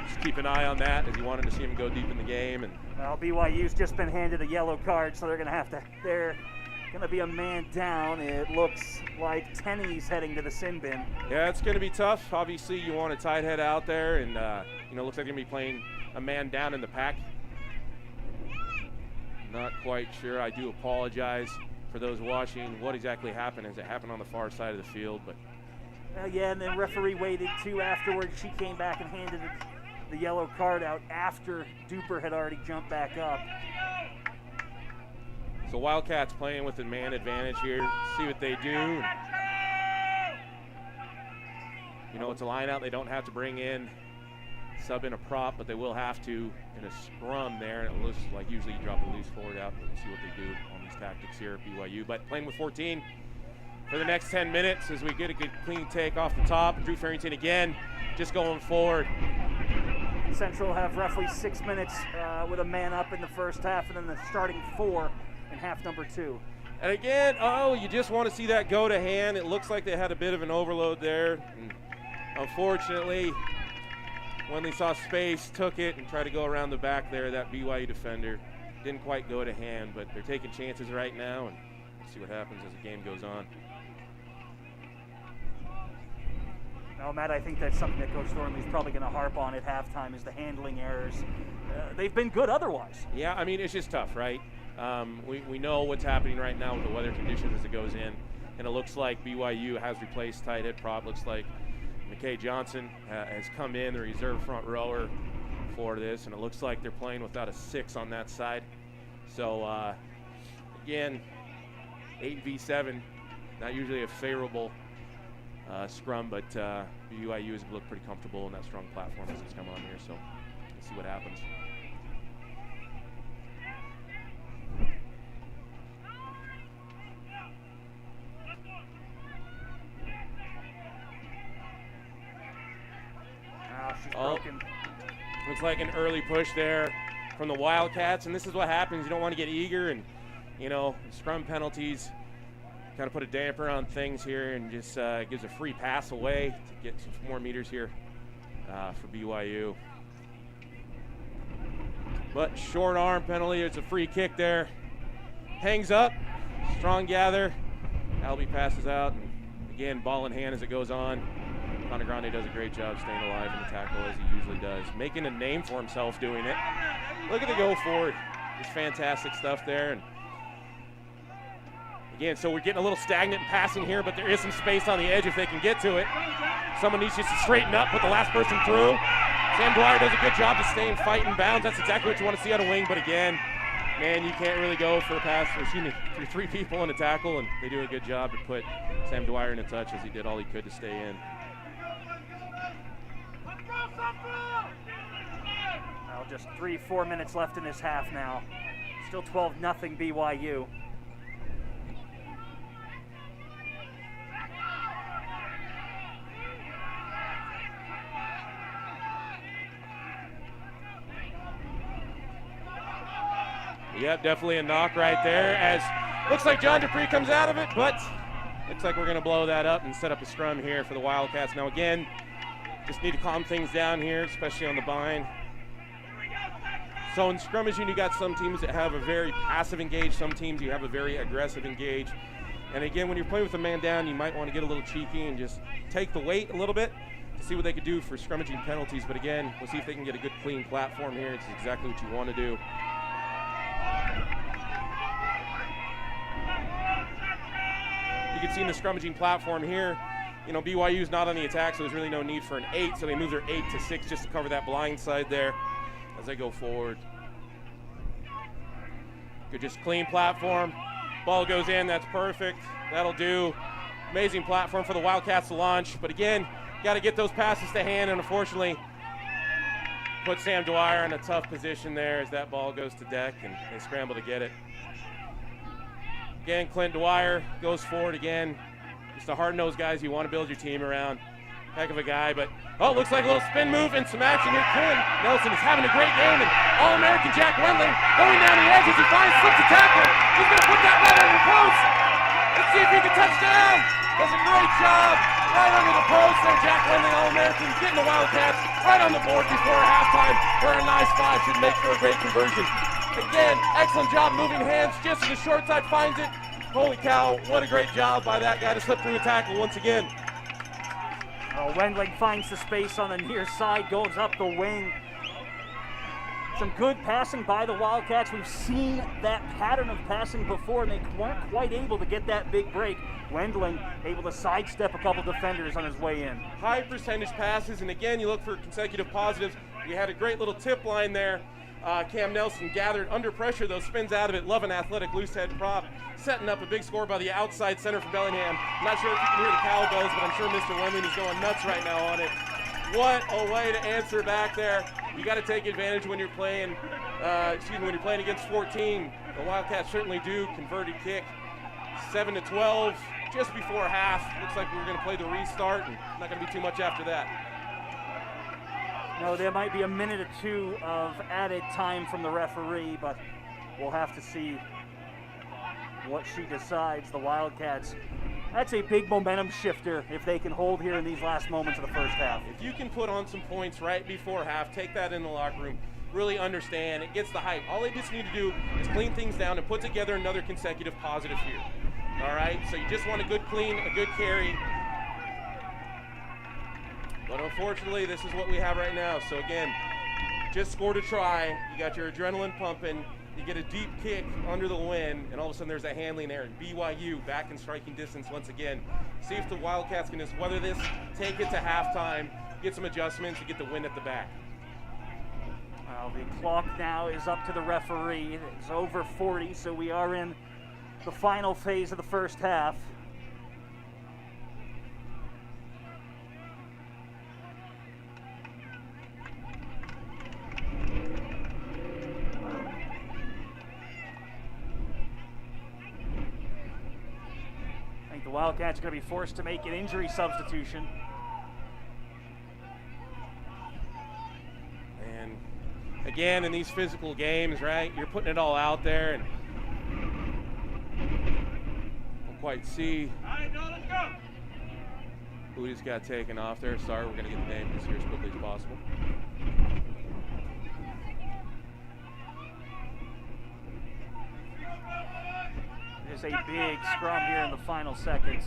just keep an eye on that as you wanted to see him go deep in the game. And well, BYU's just been handed a yellow card, so they're going to have to, they're Gonna be a man down. It looks like Tenney's heading to the sin bin. Yeah, it's going to be tough. Obviously, you want a tight head out there, and looks like they're going to be playing a man down in the pack. Not quite sure. I do apologize for those watching what exactly happened, as it happened on the far side of the field. But yeah, and then referee waited too afterwards. She came back and handed the yellow card out after Duper had already jumped back up. So Wildcats playing with the man advantage here. See what they do. It's a line out. They don't have to bring in, sub in a prop, but they will have to in a scrum there. And it looks like usually you drop a loose forward out. We'll see what they do on these tactics here at BYU. But playing with 14 for the next 10 minutes as we get a good clean take off the top. Drew Farrington again, just going forward. Central have roughly 6 minutes with a man up in the first half, and then the starting 4 in half number 2. And again, you just want to see that go to hand. It looks like they had a bit of an overload there. And unfortunately, when they saw space, took it and tried to go around the back there. That BYU defender didn't quite go to hand, but they're taking chances right now, and we'll see what happens as the game goes on. No, Matt, I think that's something that Coach Thornley's probably going to harp on at halftime is the handling errors. They've been good otherwise. Yeah, I mean, it's just tough, right? We know what's happening right now with the weather conditions as it goes in, and it looks like BYU has replaced tight head prop. Looks like McKay Johnson has come in, the reserve front rower for this, and it looks like they're playing without a 6 on that side. So, again, 8v7, not usually a favorable scrum, but BYU has looked pretty comfortable in that strong platform as it's come on here, so we'll see what happens. She's broken. Looks like an early push there from the Wildcats, and this is what happens. You don't want to get eager, and scrum penalties kind of put a damper on things here, and just gives a free pass away to get some more meters here for BYU. But short arm penalty. It's a free kick there. Hangs up, strong gather. Albee passes out, and again, ball in hand as it goes on. Connor Grande does a great job staying alive in the tackle as he usually does, making a name for himself doing it. Look at the go forward. Just fantastic stuff there. And again, so we're getting a little stagnant in passing here, but there is some space on the edge if they can get to it. Someone needs just to straighten up, put the last person through. Sam Dwyer does a good job to stay in fight and bounds. That's exactly what you want to see on a wing, but again, man, you can't really go for a pass, for 3 people in a tackle, and they do a good job to put Sam Dwyer in a touch as he did all he could to stay in. Well, just 3-4 minutes left in this half now. Still 12-0 BYU. Yep, definitely a knock right there, as looks like John Dupree comes out of it, but looks like we're going to blow that up and set up a scrum here for the Wildcats. Now again, just need to calm things down here, especially on the bind. So in scrummaging, you got some teams that have a very passive engage, some teams you have a very aggressive engage. And again, when you're playing with a man down, you might want to get a little cheeky and just take the weight a little bit to see what they could do for scrummaging penalties. But again, we'll see if they can get a good clean platform here. It's exactly what you want to do. You can see in the scrummaging platform here, BYU's not on the attack, so there's really no need for an 8, so they move their 8 to 6 just to cover that blind side there as they go forward. Good, just clean platform. Ball goes in, that's perfect. That'll do. Amazing platform for the Wildcats to launch, but again, got to get those passes to hand, and unfortunately, put Sam Dwyer in a tough position there as that ball goes to deck, and they scramble to get it. Again, Clint Dwyer goes forward again. Just the hard-nosed guys you want to build your team around. Heck of a guy, but it looks like a little spin move and some action here. Clint Nelson is having a great game, and All-American Jack Wendling going down the edge as he finds slips a tackle. He's going to put that right under the post. Let's see if he can touch down. Does a great job right under the post there. Jack Wendling, All-American, getting the Wildcats right on the board before halftime for a nice 5. Should make for a great conversion. Again, excellent job moving hands just as the short side finds it. Holy cow, what a great job by that guy to slip through a tackle once again. Wendling finds the space on the near side, goes up the wing. Some good passing by the Wildcats. We've seen that pattern of passing before, and they weren't quite able to get that big break. Wendling able to sidestep a couple defenders on his way in. High percentage passes, and again, you look for consecutive positives. We had a great little tip line there. Cam Nelson gathered under pressure, though, spins out of it. Love an athletic loose head prop, setting up a big score by the outside center for Bellingham. I'm not sure if you can hear the cowbells, but I'm sure Mr. Wendling is going nuts right now on it. What a way to answer back there. You got to take advantage when you're playing, when you're playing against 14. The Wildcats certainly do. Converted kick, 7-12, just before half. Looks like we're going to play the restart, and not going to be too much after that. No, there might be a minute or two of added time from the referee, but we'll have to see what she decides. The Wildcats, that's a big momentum shifter if they can hold here in these last moments of the first half. If you can put on some points right before half, take that in the locker room, really understand, it gets the hype. All they just need to do is clean things down and put together another consecutive positive here. All right, so you just want a good clean, a good carry. But unfortunately, this is what we have right now. So again, just scored a try. You got your adrenaline pumping. You get a deep kick under the wind, and all of a sudden there's a handling error. BYU back in striking distance once again. See if the Wildcats can just weather this, take it to halftime, get some adjustments, and get the win at the back. Well, the clock now is up to the referee. It's over 40, so we are in the final phase of the first half. The Wildcats are going to be forced to make an injury substitution. And again, in these physical games, right, you're putting it all out there, and don't quite see who just got taken off there. Sorry, we're going to get the name this here as quickly as possible. There's a big scrum here in the final seconds.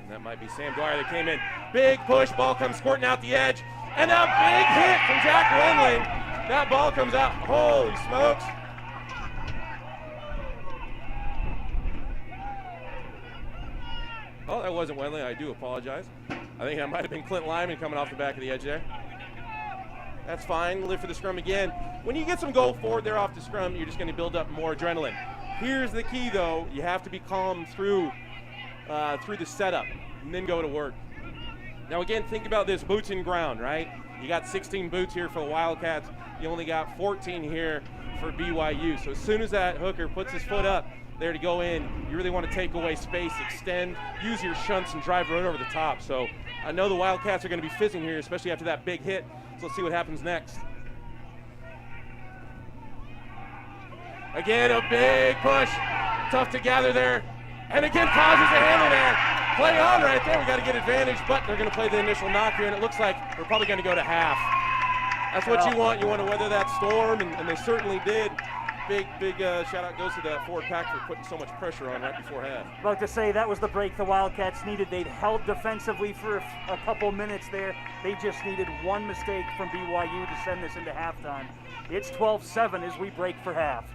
And that might be Sam Dwyer that came in. Big push, ball comes squirting out the edge. And a big hit from Jack Wendling. That ball comes out. Holy smokes. Oh, that wasn't Wendling. I do apologize. I think that might have been Clint Lyman coming off the back of the edge there. That's fine. Live for the scrum again. When you get some goal forward there off the scrum, you're just going to build up more adrenaline. Here's the key, though. You have to be calm through the setup and then go to work. Now, again, think about this. Boots in ground, right? You got 16 boots here for the Wildcats. You only got 14 here for BYU. So as soon as that hooker puts his foot up there to go in, you really want to take away space, extend, use your shunts, and drive right over the top. So I know the Wildcats are going to be fizzing here, especially after that big hit. So let's see what happens next. Again, a big push. Tough to gather there. And again, causes a handle there. Play on right there. We got to get advantage, but they're going to play the initial knock here, and it looks like we're probably going to go to half. That's what you want. You want to weather that storm, and they certainly did. Big shout out goes to that forward pack for putting so much pressure on right before half. About to say, that was the break the Wildcats needed. They'd held defensively for a couple minutes there. They just needed one mistake from BYU to send this into halftime. It's 12-7 as we break for half.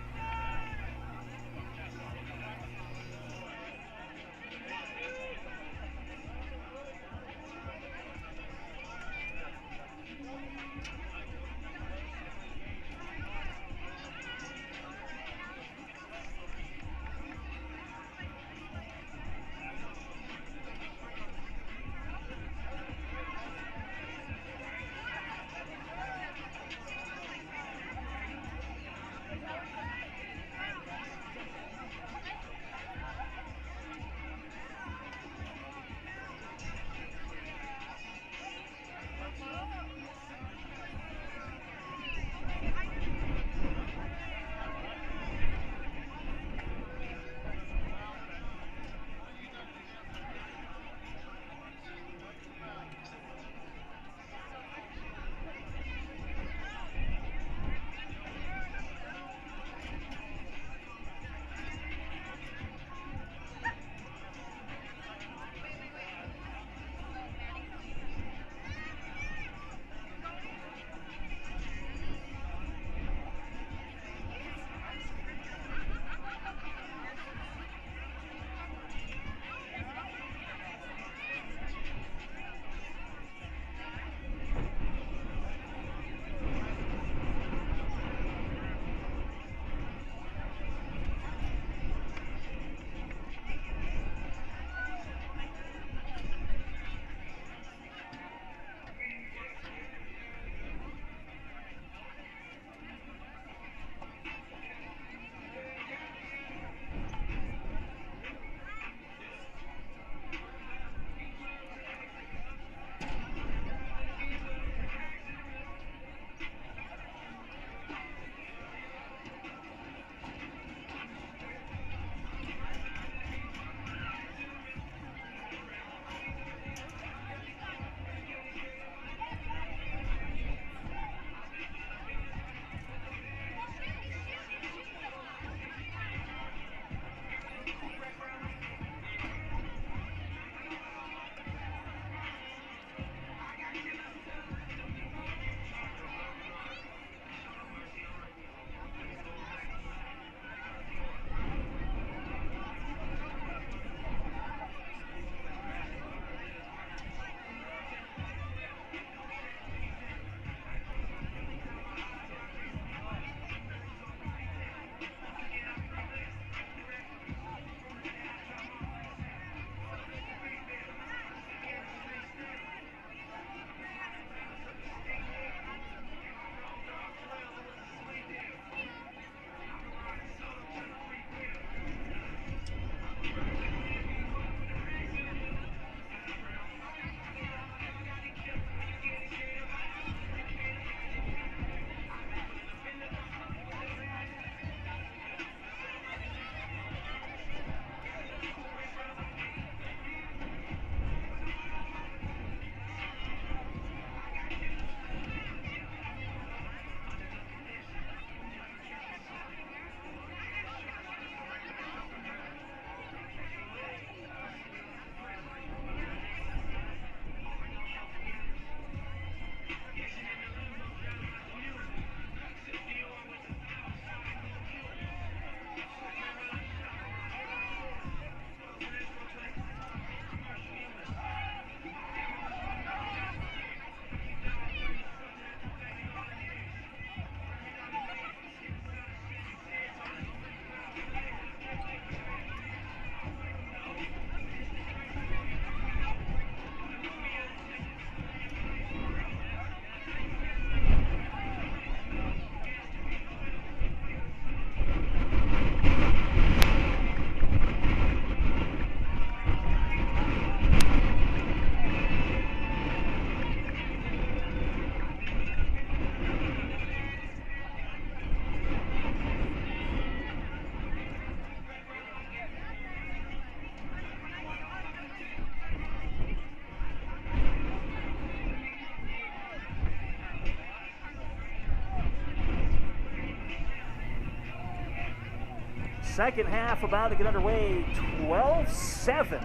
Second half about to get underway, 12-7.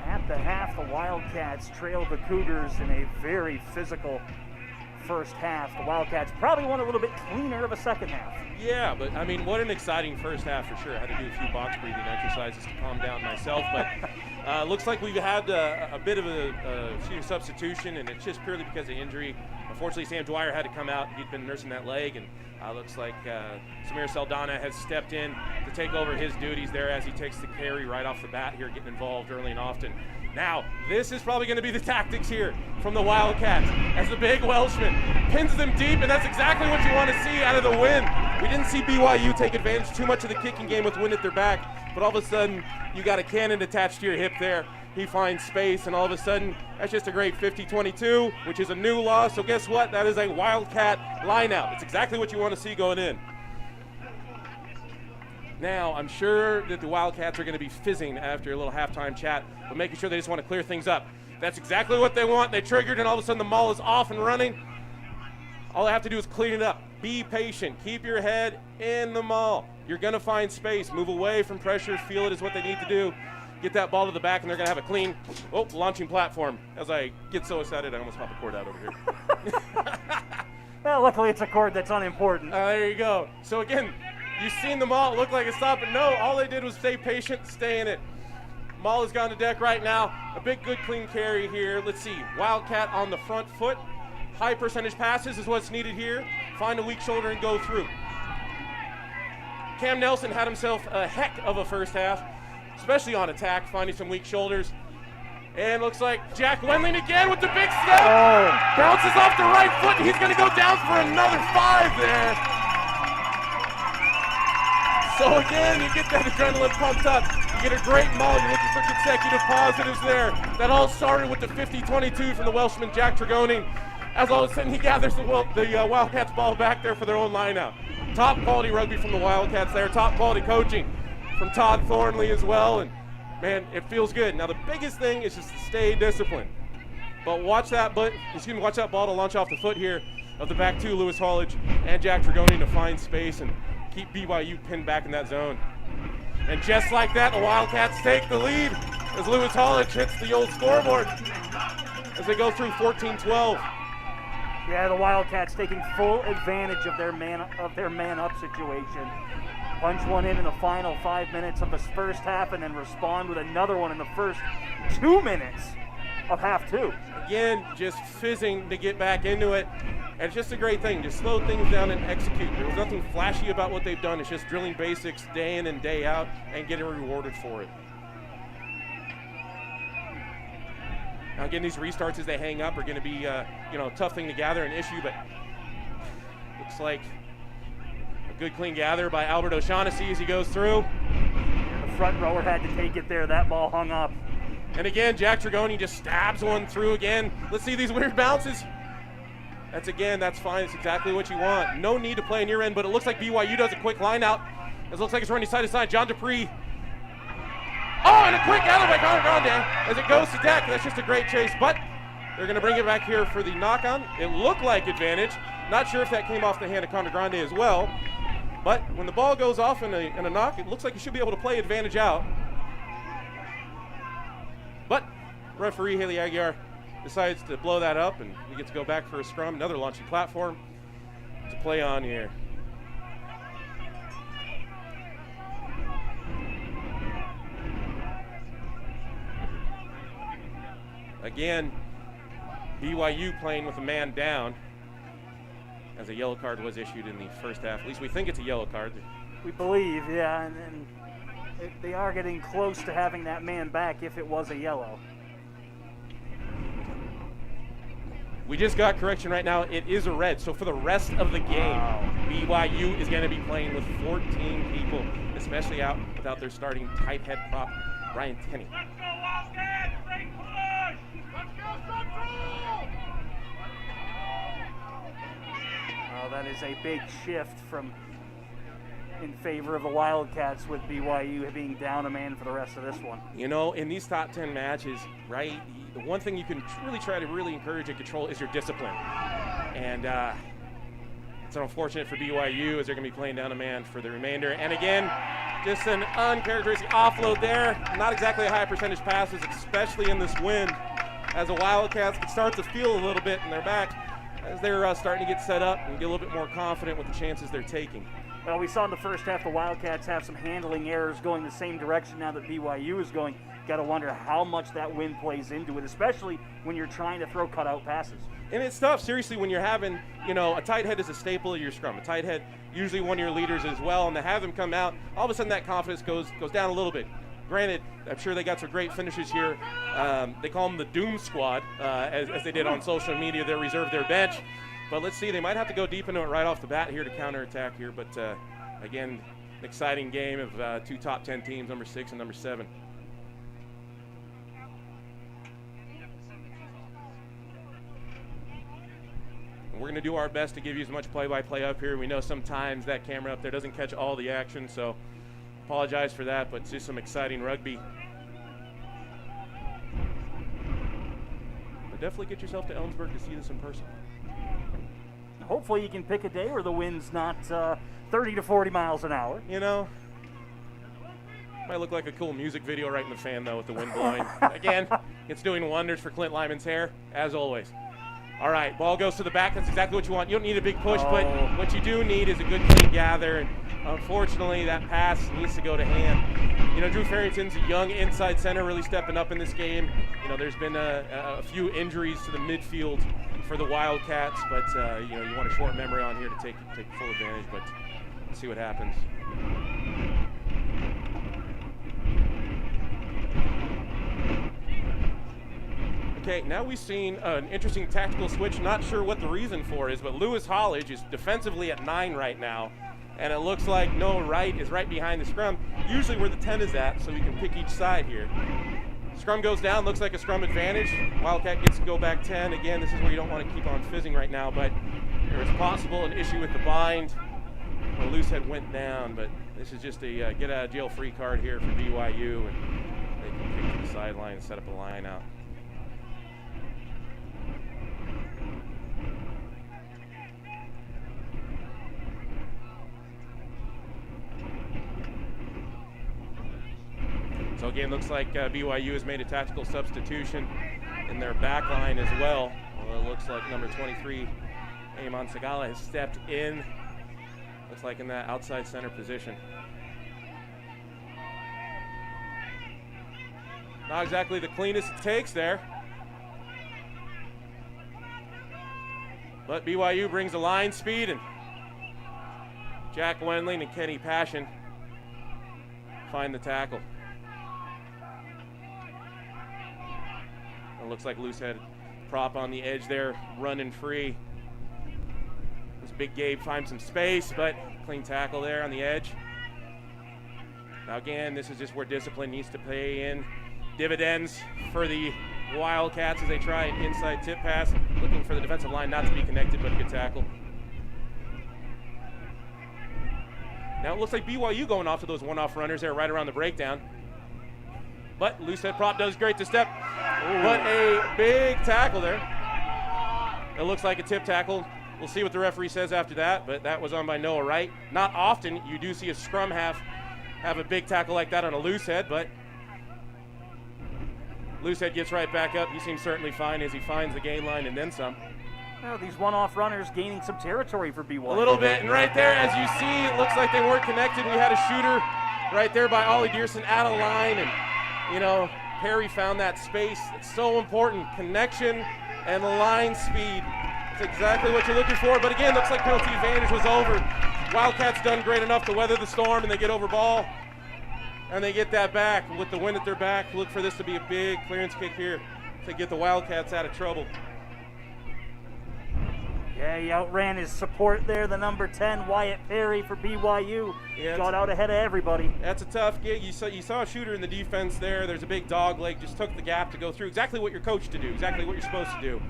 At the half, the Wildcats trailed the Cougars in a very physical first half. The Wildcats probably want a little bit cleaner of a second half. Yeah, but I mean, what an exciting first half for sure. I had to do a few box breathing exercises to calm down myself, but looks like we've had a bit of a substitution, and it's just purely because of injury. Unfortunately, Sam Dwyer had to come out. He'd been nursing that leg, and looks like Samir Saldana has stepped in to take over his duties there as he takes the carry right off the bat here, getting involved early and often. Now, this is probably going to be the tactics here from the Wildcats as the big Welshman pins them deep, and that's exactly what you want to see out of the win. We didn't see BYU take advantage too much of the kicking game with wind at their back, but all of a sudden, you got a cannon attached to your hip there. He finds space, and all of a sudden, that's just a great 50-22, which is a new law. So guess what? That is a Wildcat line-out. It's exactly what you want to see going in. Now, I'm sure that the Wildcats are going to be fizzing after a little halftime chat, but making sure they just want to clear things up. That's exactly what they want. They triggered, and all of a sudden the maul is off and running. All I have to do is clean it up. Be patient. Keep your head in the maul. You're going to find space. Move away from pressure. Feel it is what they need to do. Get that ball to the back, and they're going to have a clean, launching platform. As I get so excited, I almost pop the cord out over here. Well, luckily it's a cord that's unimportant. There you go. So again, you've seen the maul. It looked like it stopped, but no, all they did was stay patient, stay in it. Maul has gone to deck right now. A big, good, clean carry here. Let's see. Wildcat on the front foot. High percentage passes is what's needed here. Find a weak shoulder and go through. Cam Nelson had himself a heck of a first half, especially on attack, finding some weak shoulders. And looks like Jack Wendling again with the big step. Oh. Bounces off the right foot, and he's going to go down for another 5 there. So again, you get that adrenaline pumped up. You get a great maul. You're looking for consecutive positives there. That all started with the 50-22 from the Welshman, Jack Tregoning. As all of a sudden, he gathers the Wildcats ball back there for their own lineout. Top quality rugby from the Wildcats there. Top quality coaching from Todd Thornley as well. And man, it feels good. Now the biggest thing is just to stay disciplined. But watch that ball to launch off the foot here of the back two, Lewis Hollage and Jack Tregoning, to find space and keep BYU pinned back in that zone. And just like that, the Wildcats take the lead as Lewis Hollage hits the old scoreboard as they go through 14-12. Yeah, the Wildcats taking full advantage of their man-up situation. Punch one in the final 5 minutes of this first half, and then respond with another one in the first 2 minutes of half two. Again, just fizzing to get back into it. And it's just a great thing. Just slow things down and execute. There was nothing flashy about what they've done. It's just drilling basics day in and day out and getting rewarded for it. Now again, these restarts as they hang up are going to be a tough thing to gather, an issue, but looks like a good clean gather by Albert O'Shaughnessy as he goes through. The front rower had to take it there. That ball hung up. And again, Jack Tregoning just stabs one through again. Let's see these weird bounces. That's fine. It's exactly what you want. No need to play in your end, but it looks like BYU does a quick line out. It looks like it's running side to side. John Dupree. Oh, and a quick alley by Connor Grande as it goes to deck. That's just a great chase, but they're going to bring it back here for the knock-on. It looked like advantage. Not sure if that came off the hand of Connor Grande as well, but when the ball goes off in a knock, it looks like you should be able to play advantage out. But referee Haley Aguiar decides to blow that up, and we get to go back for a scrum, another launching platform to play on here. Again, BYU playing with a man down, as a yellow card was issued in the first half. At least we think it's a yellow card. We believe, yeah, and they are getting close to having that man back if it was a yellow. We just got correction right now. It is a red. So for the rest of the game, BYU is going to be playing with 14 people, especially out without their starting tight head prop, Ryan Tenney. Let's go, Wildcats! Great push! Let's go, Central! Oh, that is a big shift in favor of the Wildcats, with BYU being down a man for the rest of this one. You know, in these top 10 matches, right, the one thing you can really try to really encourage and control is your discipline. And it's unfortunate for BYU as they're going to be playing down a man for the remainder. And again, Just an uncharacteristic offload there. Not exactly a high percentage passes, especially in this wind, as the Wildcats can start to feel a little bit in their back as they're starting to get set up and get a little bit more confident with the chances they're taking. Well, we saw in the first half the Wildcats have some handling errors going the same direction now that BYU is going. Got to wonder how much that wind plays into it, especially when you're trying to throw cutout passes. And it's tough, seriously, when you're having, a tight head is a staple of your scrum. A tight head, usually one of your leaders as well, and to have him come out, all of a sudden that confidence goes down a little bit. Granted, I'm sure they got some great finishes here. They call them the Doom Squad, as they did on social media. They reserved their bench. But let's see, they might have to go deep into it right off the bat here to counterattack here. But again, an exciting game of two top 10 teams, number 6 and number 7. We're going to do our best to give you as much play-by-play up here. We know sometimes that camera up there doesn't catch all the action, so apologize for that, but it's just some exciting rugby. But definitely get yourself to Ellensburg to see this in person. Hopefully you can pick a day where the wind's not 30 to 40 miles an hour. Might look like a cool music video right in the fan, though, with the wind blowing. Again, it's doing wonders for Clint Lyman's hair, as always. All right, ball goes to the back. That's exactly what you want. You don't need a big push, but what you do need is a good clean gather. And unfortunately, that pass needs to go to hand. Drew Farrington's a young inside center, really stepping up in this game. There's been a few injuries to the midfield for the Wildcats, but you want a short memory on here to take full advantage. But let's see what happens. Okay, now we've seen an interesting tactical switch. Not sure what the reason for is, but Lewis Hollage is defensively at 9 right now, and it looks like Noah Wright is right behind the scrum, usually where the 10 is at, so we can pick each side here. Scrum goes down, looks like a scrum advantage. Wildcat gets to go back 10. Again, this is where you don't want to keep on fizzing right now, but there is possible an issue with the bind. The loose head went down, but this is just a get-out-of-jail-free card here for BYU, and they can kick to the sideline and set up a line out. So again, looks like BYU has made a tactical substitution in their back line as well. It looks like number 23, Amon Sagala, has stepped in. Looks like in that outside center position. Not exactly the cleanest it takes there. But BYU brings the line speed, and Jack Wendling and Kenny Passion find the tackle. It looks like loose head prop on the edge there, running free. This Big Gabe finds some space, but clean tackle there on the edge. Now again, this is just where discipline needs to pay in dividends for the Wildcats as they try an inside tip pass, looking for the defensive line not to be connected, but a good tackle. Now it looks like BYU going off to those one-off runners there right around the breakdown. But loose head prop does great to step. But a big tackle there. It looks like a tip tackle. We'll see what the referee says after that, but that was on by Noah Wright. Not often you do see a scrum half have a big tackle like that on a loose head, but loose head gets right back up. He seems certainly fine as he finds the gain line and then some. Well, these one-off runners gaining some territory for BYU. A little bit, and right there, as you see, it looks like they weren't connected. We had a shooter right there by Ollie Dearson out of line, and Perry found that space. It's so important, connection and the line speed. It's exactly what you're looking for, but again, looks like penalty advantage was over. Wildcats done great enough to weather the storm, and they get over ball, and they get that back. With the wind at their back, look for this to be a big clearance kick here to get the Wildcats out of trouble. Yeah, he outran his support there, the number 10, Wyatt Perry for BYU. Yeah, got out ahead of everybody. That's a tough gig. You saw a shooter in the defense there. There's a big dog leg, just took the gap to go through. Exactly what you're coached to do, exactly what you're supposed to do.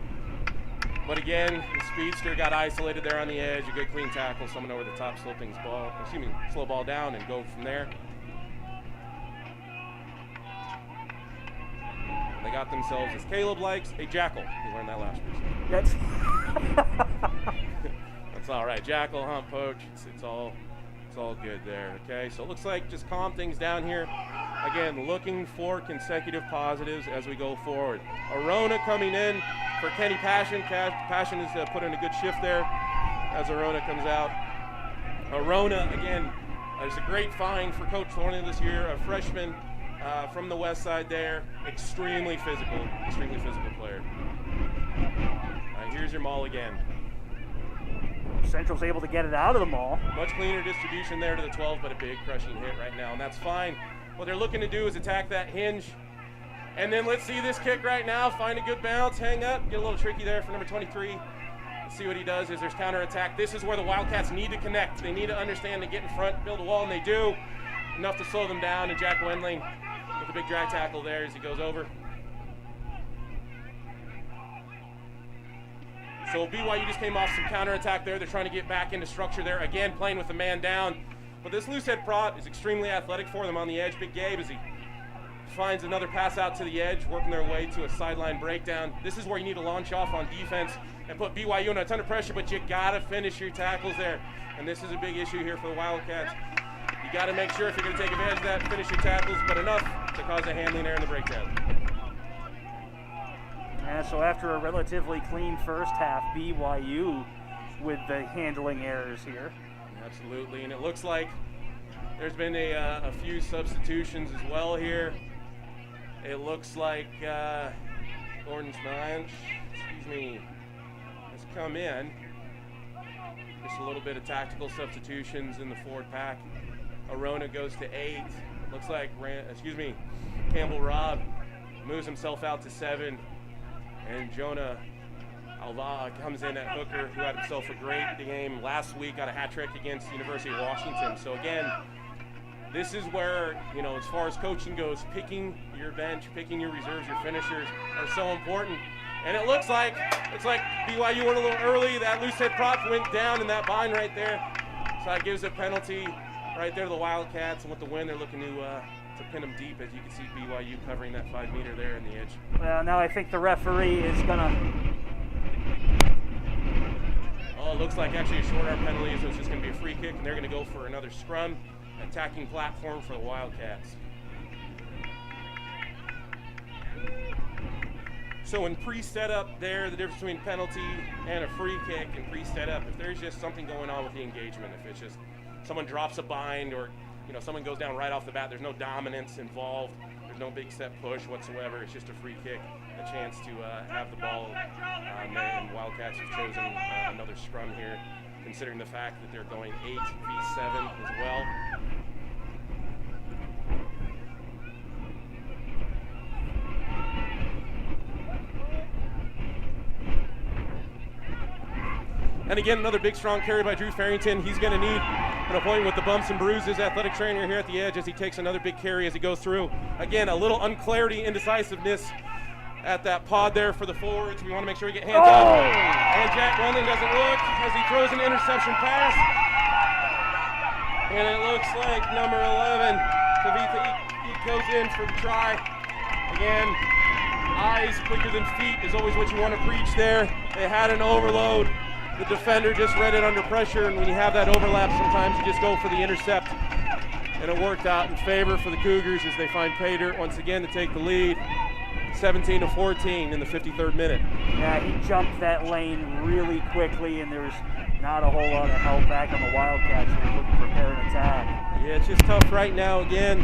But again, the speedster got isolated there on the edge. A good clean tackle, someone over the top, slow ball down and go from there. They got themselves, as Caleb likes, a jackal. He learned that last week. That's That's all right. Jackal, hump, poach. It's all It's all good there, okay? So it looks like just calm things down here. Again, looking for consecutive positives as we go forward. Arona coming in for Kenny Passion. Passion has put in a good shift there as Arona comes out. Arona, again, is a great find for Coach Thornton this year, a freshman from the west side there. Extremely physical player. Here's your maul again. Central's able to get it out of the maul. Much cleaner distribution there to the 12, but a big crushing hit right now, and that's fine. What they're looking to do is attack that hinge. And then let's see this kick right now. Find a good bounce, hang up, get a little tricky there for number 23. Let's see what he does is there's counterattack. This is where the Wildcats need to connect. They need to understand to get in front, build a wall, and they do. Enough to slow them down, and Jack Wendling with a big drag tackle there as he goes over. So BYU just came off some counterattack there. They're trying to get back into structure there. Again, playing with the man down. But this loose head prop is extremely athletic for them on the edge. Big Gabe as he finds another pass out to the edge, working their way to a sideline breakdown. This is where you need to launch off on defense and put BYU under a ton of pressure, but you gotta finish your tackles there. And this is a big issue here for the Wildcats. You gotta make sure if you're gonna take advantage of that, finish your tackles, but enough to cause a handling error in the breakdown. So after a relatively clean first half, BYU with the handling errors here. Absolutely, and it looks like there's been a few substitutions as well here. It looks like Gordon Smanch, has come in. Just a little bit of tactical substitutions in the forward pack. Arona goes to 8. Looks like Campbell Robb moves himself out to 7. And Jonah Alva comes in at hooker, who had himself a great game last week, got a hat trick against the University of Washington. So again, this is where, as far as coaching goes, picking your bench, picking your reserves, your finishers are so important. And it looks like BYU went a little early. That loose head prop went down in that bind right there. So that gives a penalty right there to the Wildcats. And with the win, they're looking to pin them deep, as you can see BYU covering that 5 meter there in the edge. Well, now I think the referee is gonna. Oh, it looks like actually a short arm penalty, so it's just gonna be a free kick, and they're gonna go for another scrum, attacking platform for the Wildcats. So in pre-setup there, the difference between penalty and a free kick and pre-setup, if there's just something going on with the engagement, if it's just someone drops a bind or someone goes down right off the bat, there's no dominance involved, there's no big step push whatsoever, it's just a free kick, a chance to have the ball, and Wildcats have chosen another scrum here, considering the fact that they're going 8v7 as well. And again, another big, strong carry by Drew Farrington. He's going to need an appointment with the bumps and bruises, athletic trainer here at the edge as he takes another big carry as he goes through. Again, a little unclarity, indecisiveness at that pod there for the forwards. We want to make sure we get hands up. And Jack Wendling doesn't look as he throws an interception pass. And it looks like number 11, Kavitha, he goes in for the try. Again, eyes quicker than feet is always what you want to preach there. They had an overload. The defender just read it under pressure, and when you have that overlap, sometimes you just go for the intercept. And it worked out in favor for the Cougars as they find Pater once again to take the lead, 17-14 in the 53rd minute. Yeah, he jumped that lane really quickly, and there was not a whole lot of help back on the Wildcats who were looking to prepare an attack. Yeah, it's just tough right now. Again,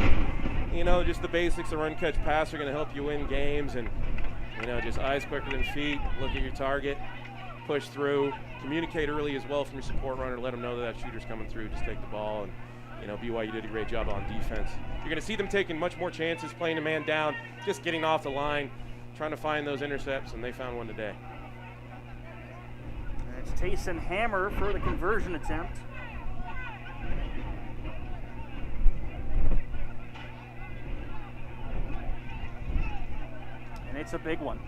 just the basics of run, catch, pass are going to help you win games, and just eyes quicker than feet, look at your target, push through, communicate early as well from your support runner, let them know that shooter's coming through, just take the ball, and BYU did a great job on defense. You're going to see them taking much more chances, playing a man down, just getting off the line, trying to find those intercepts, and they found one today. And it's Tayson Hammer for the conversion attempt. And it's a big one.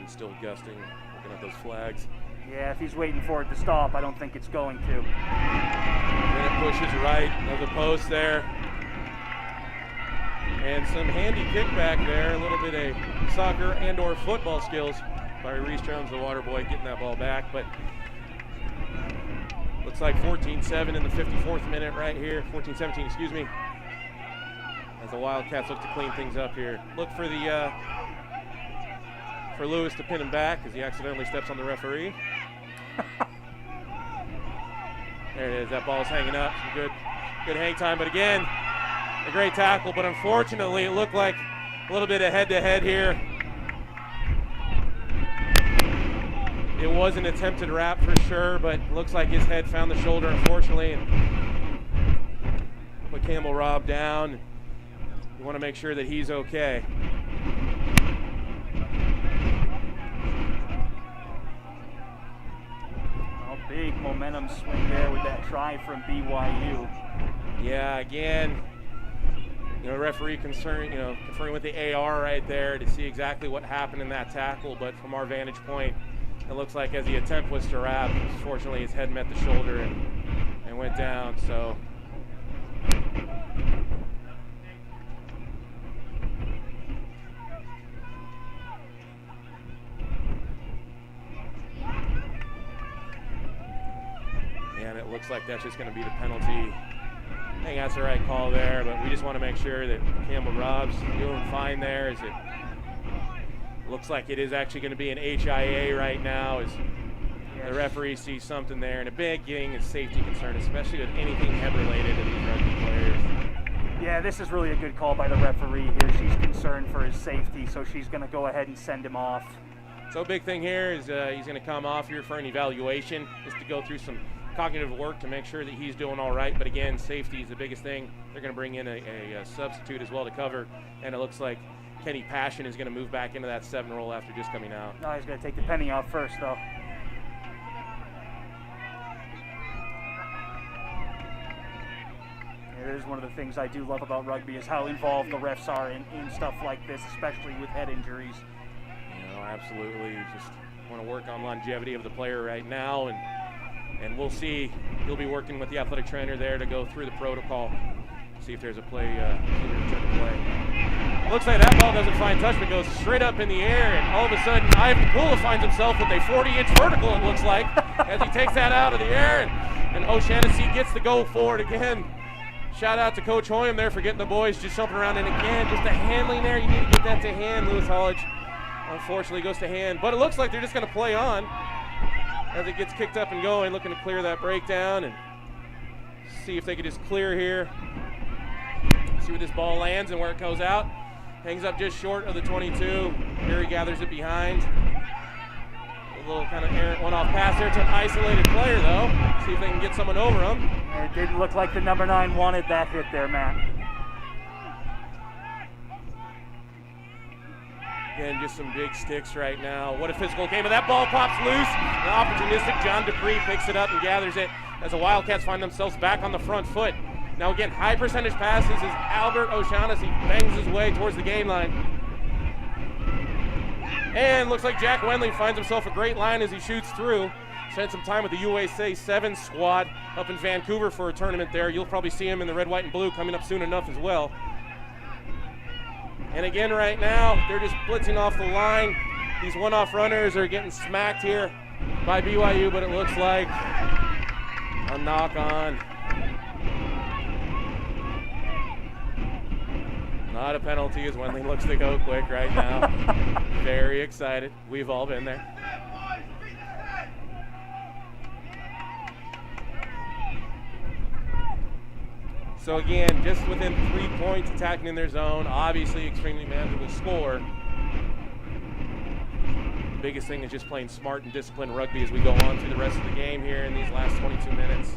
Still gusting, looking at those flags. Yeah, if he's waiting for it to stop, I don't think it's going to. Then it pushes right of the post there. And some handy kickback there, a little bit of soccer and or football skills by Reese Jones, the water boy, getting that ball back. But looks like 14-7 in the 54th minute right here, 14-17, excuse me, as the Wildcats look to clean things up here. Look for the for Lewis to pin him back as he accidentally steps on the referee. There it is, that ball's hanging up, some good hang time, but again, a great tackle, but unfortunately it looked like a little bit of head-to-head here. It was an attempted wrap for sure, but looks like his head found the shoulder, unfortunately, and put Campbell Robb down. You want to make sure that he's okay. Well, big momentum swing there with that try from BYU. Yeah, again, referee conferring with the AR right there to see exactly what happened in that tackle, but from our vantage point, it looks like as the attempt was to wrap, fortunately his head met the shoulder and went down, so. And it looks like that's just going to be the penalty. I think that's the right call there, but we just want to make sure that Campbell Robb's doing fine there. As it looks like it is actually going to be an HIA right now, as the referee sees something there, and a big thing is safety concern, especially with anything head related to these rugby players. Yeah, this is really a good call by the referee here. She's concerned for his safety, so she's going to go ahead and send him off. So a big thing here is he's going to come off here for an evaluation, just to go through some cognitive work to make sure that he's doing all right. But again, safety is the biggest thing. They're going to bring in a substitute as well to cover, and it looks like Kenny Passion is going to move back into that 7 role after just coming out. No, he's going to take the penny off first, though. It is one of the things I do love about rugby is how involved the refs are in stuff like this, especially with head injuries. Absolutely. You just want to work on longevity of the player right now, and we'll see. He'll be working with the athletic trainer there to go through the protocol, see if there's a play, return to play. It looks like that ball doesn't find touch, but goes straight up in the air, and all of a sudden, Ivan Kula finds himself with a 40-inch vertical, it looks like, as he takes that out of the air, and O'Shaughnessy gets to go forward again. Shout out to Coach Hoyam there for getting the boys just jumping around, and again, just the handling there, you need to get that to hand. Lewis Hollidge unfortunately goes to hand, but it looks like they're just going to play on as it gets kicked up and going, looking to clear that breakdown and see if they could just clear here. See where this ball lands and where it goes out. Hangs up just short of the 22. Barry gathers it behind. A little kind of errant one-off pass there to an isolated player, though. See if they can get someone over him. It didn't look like the number 9 wanted that hit there, Matt. Again, just some big sticks right now. What a physical game, but that ball pops loose. An opportunistic John Dupree picks it up and gathers it as the Wildcats find themselves back on the front foot. Now again, high percentage passes as Albert O'Shaughnessy bangs his way towards the gain line. And looks like Jack Wenley finds himself a great line as he shoots through. Spent some time with the USA 7 squad up in Vancouver for a tournament there. You'll probably see him in the red, white, and blue coming up soon enough as well. And again, right now, they're just blitzing off the line. These one-off runners are getting smacked here by BYU, but it looks like a knock-on. Not a penalty as Wenley looks to go quick right now. Very excited. We've all been there. So again, just within 3 points, attacking in their zone, obviously extremely manageable score. The biggest thing is just playing smart and disciplined rugby as we go on through the rest of the game here in these last 22 minutes.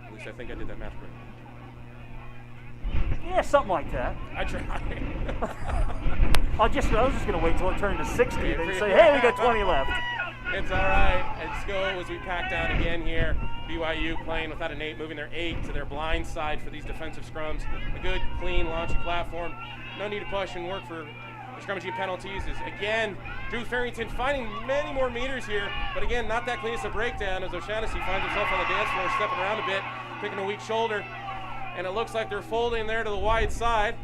At least I think I did that math correct. Yeah, something like that. I tried. I was just going to wait till it turned to 60 and then say, hey, we got 20 left. It's all right. Let's go as we pack down again here. BYU playing without a Nate, moving their 8 to their blind side for these defensive scrums. A good, clean, launchy platform. No need to push and work for scrummaging penalties. Is again, Drew Farrington finding many more meters here, but again, not that cleanest a breakdown as O'Shaughnessy finds himself on the dance floor, stepping around a bit, picking a weak shoulder. And it looks like they're folding there to the wide side.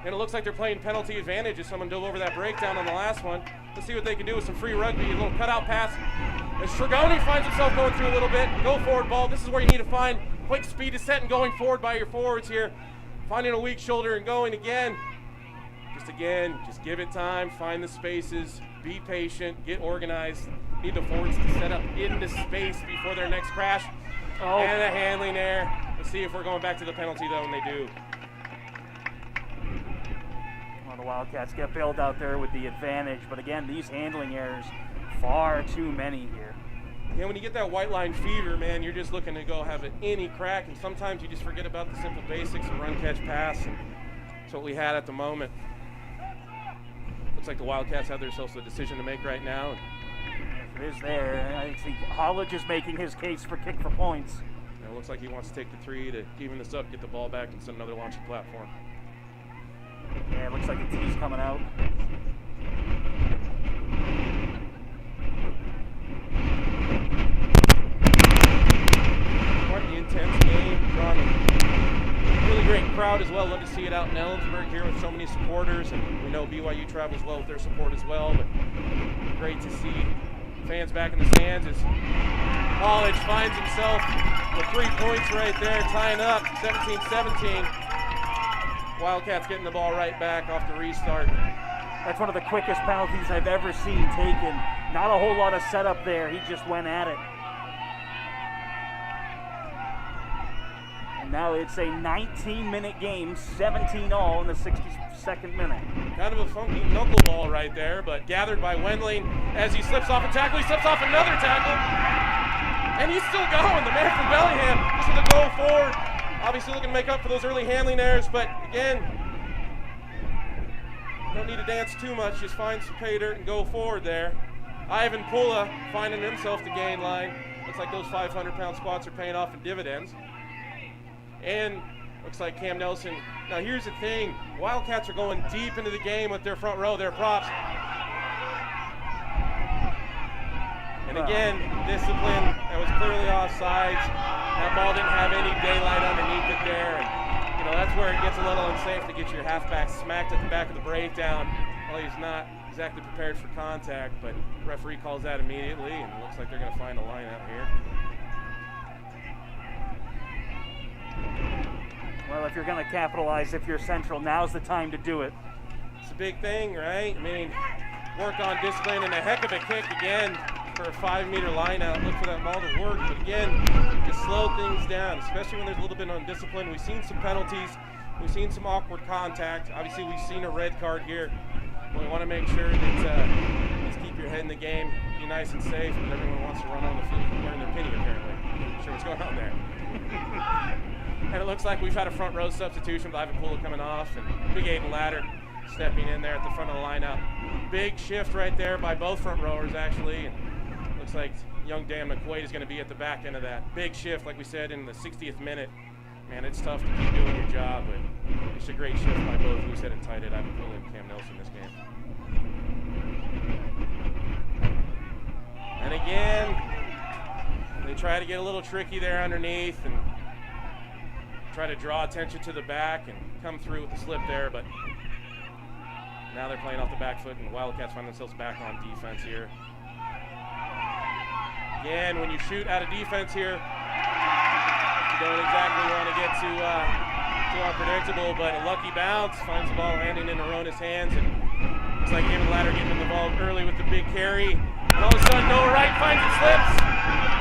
And it looks like they're playing penalty advantage as someone dove over that breakdown on the last one. Let's see what they can do with some free rugby. A little cutout pass. As Trigoni finds himself going through a little bit. Go forward ball. This is where you need to find quick speed to set and going forward by your forwards here. Finding a weak shoulder and going again. Just give it time. Find the spaces. Be patient. Get organized. Need the forwards to set up into space before their next crash. Oh. And a handling there. Let's see if we're going back to the penalty though, and they do. Well, the Wildcats get bailed out there with the advantage, but again, these handling errors, far too many here. Yeah, when you get that white line fever, man, you're just looking to go have any crack, and sometimes you just forget about the simple basics of run, catch, pass, and that's what we had at the moment. Looks like the Wildcats have themselves a decision to make right now. If it is there, I think Hollage is making his case for kick for points. And it looks like he wants to take the 3 to even this up, get the ball back, and set another launching platform. Yeah, it looks like the tee's coming out. Quite an intense game, drawing a really great crowd as well. Love to see it out in Ellensburg here with so many supporters, and we know BYU travels well with their support as well, but great to see fans back in the stands as Hollage finds himself with 3 points right there, tying up 17-17. Wildcats getting the ball right back off the restart. That's one of the quickest penalties I've ever seen taken. Not a whole lot of setup there. He just went at it. And now it's a 19-minute game, 17-all in the 62nd minute. Kind of a funky knuckleball right there, but gathered by Wendling as he slips off a tackle. He slips off another tackle. And he's still going. The man from Bellingham just with a goal forward. Obviously looking to make up for those early handling errors, but again, don't need to dance too much. Just find some pay dirt and go forward there. Ivan Pula finding himself the gain line. Looks like those 500-pound squats are paying off in dividends. And looks like Cam Nelson. Now here's the thing. Wildcats are going deep into the game with their front row, their props. And again, discipline. That was clearly offsides. That ball didn't have any daylight underneath it there. And, you know, that's where it gets a little unsafe to get your halfback smacked at the back of the breakdown. Well, he's not exactly prepared for contact, but the referee calls that immediately, and it looks like they're going to find a line out here. Well, if you're going to capitalize, if you're Central, now's the time to do it. It's a big thing, right? I mean, work on discipline and a heck of a kick again for a 5-meter line out. Look for that ball to work, but again, just slow things down, especially when there's a little bit of undiscipline. We've seen some penalties. We've seen some awkward contact. Obviously, we've seen a red card here. We want to make sure that just keep your head in the game, be nice and safe, but everyone wants to run on the field wearing their penny, apparently. Not sure what's going on there. And it looks like we've had a front row substitution with Ivan Pula coming off, and Big Aiden Ladder stepping in there at the front of the lineup. Big shift right there by both front rowers, actually. And looks like young Dan McQuaid is going to be at the back end of that. Big shift, like we said, in the 60th minute. Man, it's tough to keep doing your job, but it's a great shift by both Loosehead and tight end Ivan Pula and Cam Nelson this game. And again, they try to get a little tricky there underneath and try to draw attention to the back and come through with the slip there, but now they're playing off the back foot, and the Wildcats find themselves back on defense here. Again, when you shoot out of defense here, you don't exactly want to get too unpredictable, but a lucky bounce finds the ball landing in Arona's hands, and looks like David Ladder getting involved early with the big carry. And all of a sudden, Noah Wright finds and slips.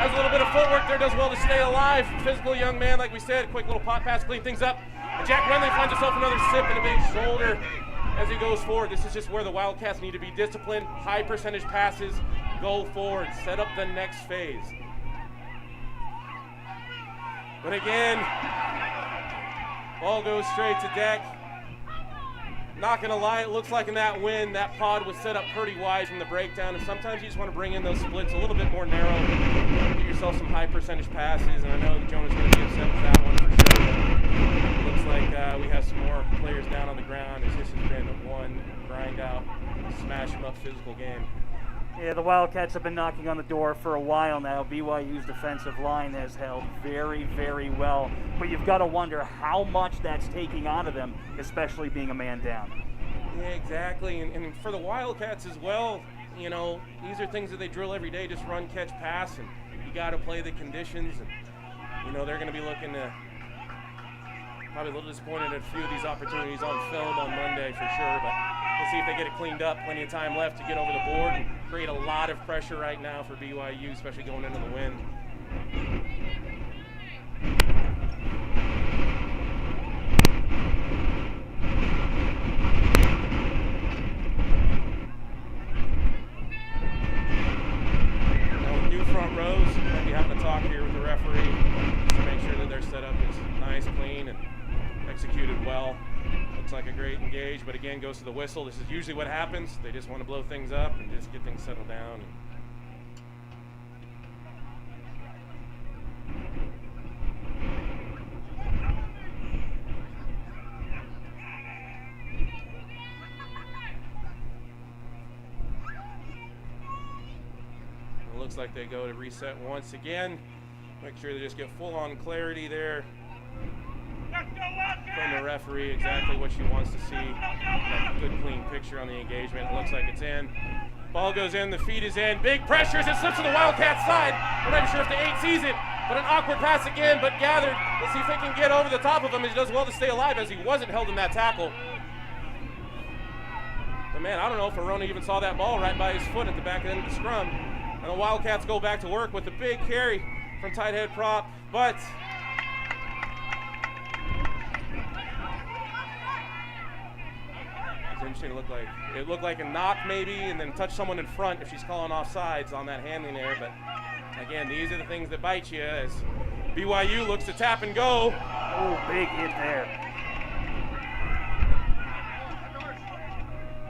Has a little bit of footwork there, does well to stay alive. Physical young man, like we said, quick little pot pass, clean things up. And Jack Renley finds himself another sip and a big shoulder as he goes forward. This is just where the Wildcats need to be disciplined. High percentage passes, go forward, set up the next phase. But again, ball goes straight to deck. Not gonna lie, it looks like in that win, that pod was set up pretty wide from the breakdown, and sometimes you just want to bring in those splits a little bit more narrow, get yourself some high percentage passes, and I know that Jonah's gonna be upset with that one for sure, but it looks like we have some more players down on the ground, as this has been one grind out, smash 'em up physical game. Yeah, the Wildcats have been knocking on the door for a while now. BYU's defensive line has held very, very well. But you've got to wonder how much that's taking out of them, especially being a man down. Yeah, exactly. And for the Wildcats as well, you know, these are things that they drill every day, just run, catch, pass, and you got to play the conditions. And, you know, they're going to be looking to probably a little disappointed at a few of these opportunities on film on Monday for sure, but we'll see if they get it cleaned up. Plenty of time left to get over the board and create a lot of pressure right now for BYU, especially going into the wind. Now with new front rows, might be having a talk here with the referee just to make sure that their setup is nice, clean, and executed well. Looks like a great engage, but again goes to the whistle. This is usually what happens. They just want to blow things up and just get things settled down. It looks like they go to reset once again. Make sure they just get full on clarity there from the referee, exactly what she wants to see. That good clean picture on the engagement. It looks like it's in. Ball goes in, the feed is in. Big pressure as it slips to the Wildcats side. We're not even sure if the 8 sees it, but an awkward pass again, but gathered. Let's see if they can get over the top of him. He does well to stay alive as he wasn't held in that tackle. But man, I don't know if Arona even saw that ball right by his foot at the back end of the scrum. And the Wildcats go back to work with a big carry from tight head prop, but interesting. It looked like a knock maybe, and then touch someone in front if she's calling offsides on that handling there. But again, these are the things that bite you as BYU looks to tap and go. Oh, big hit there.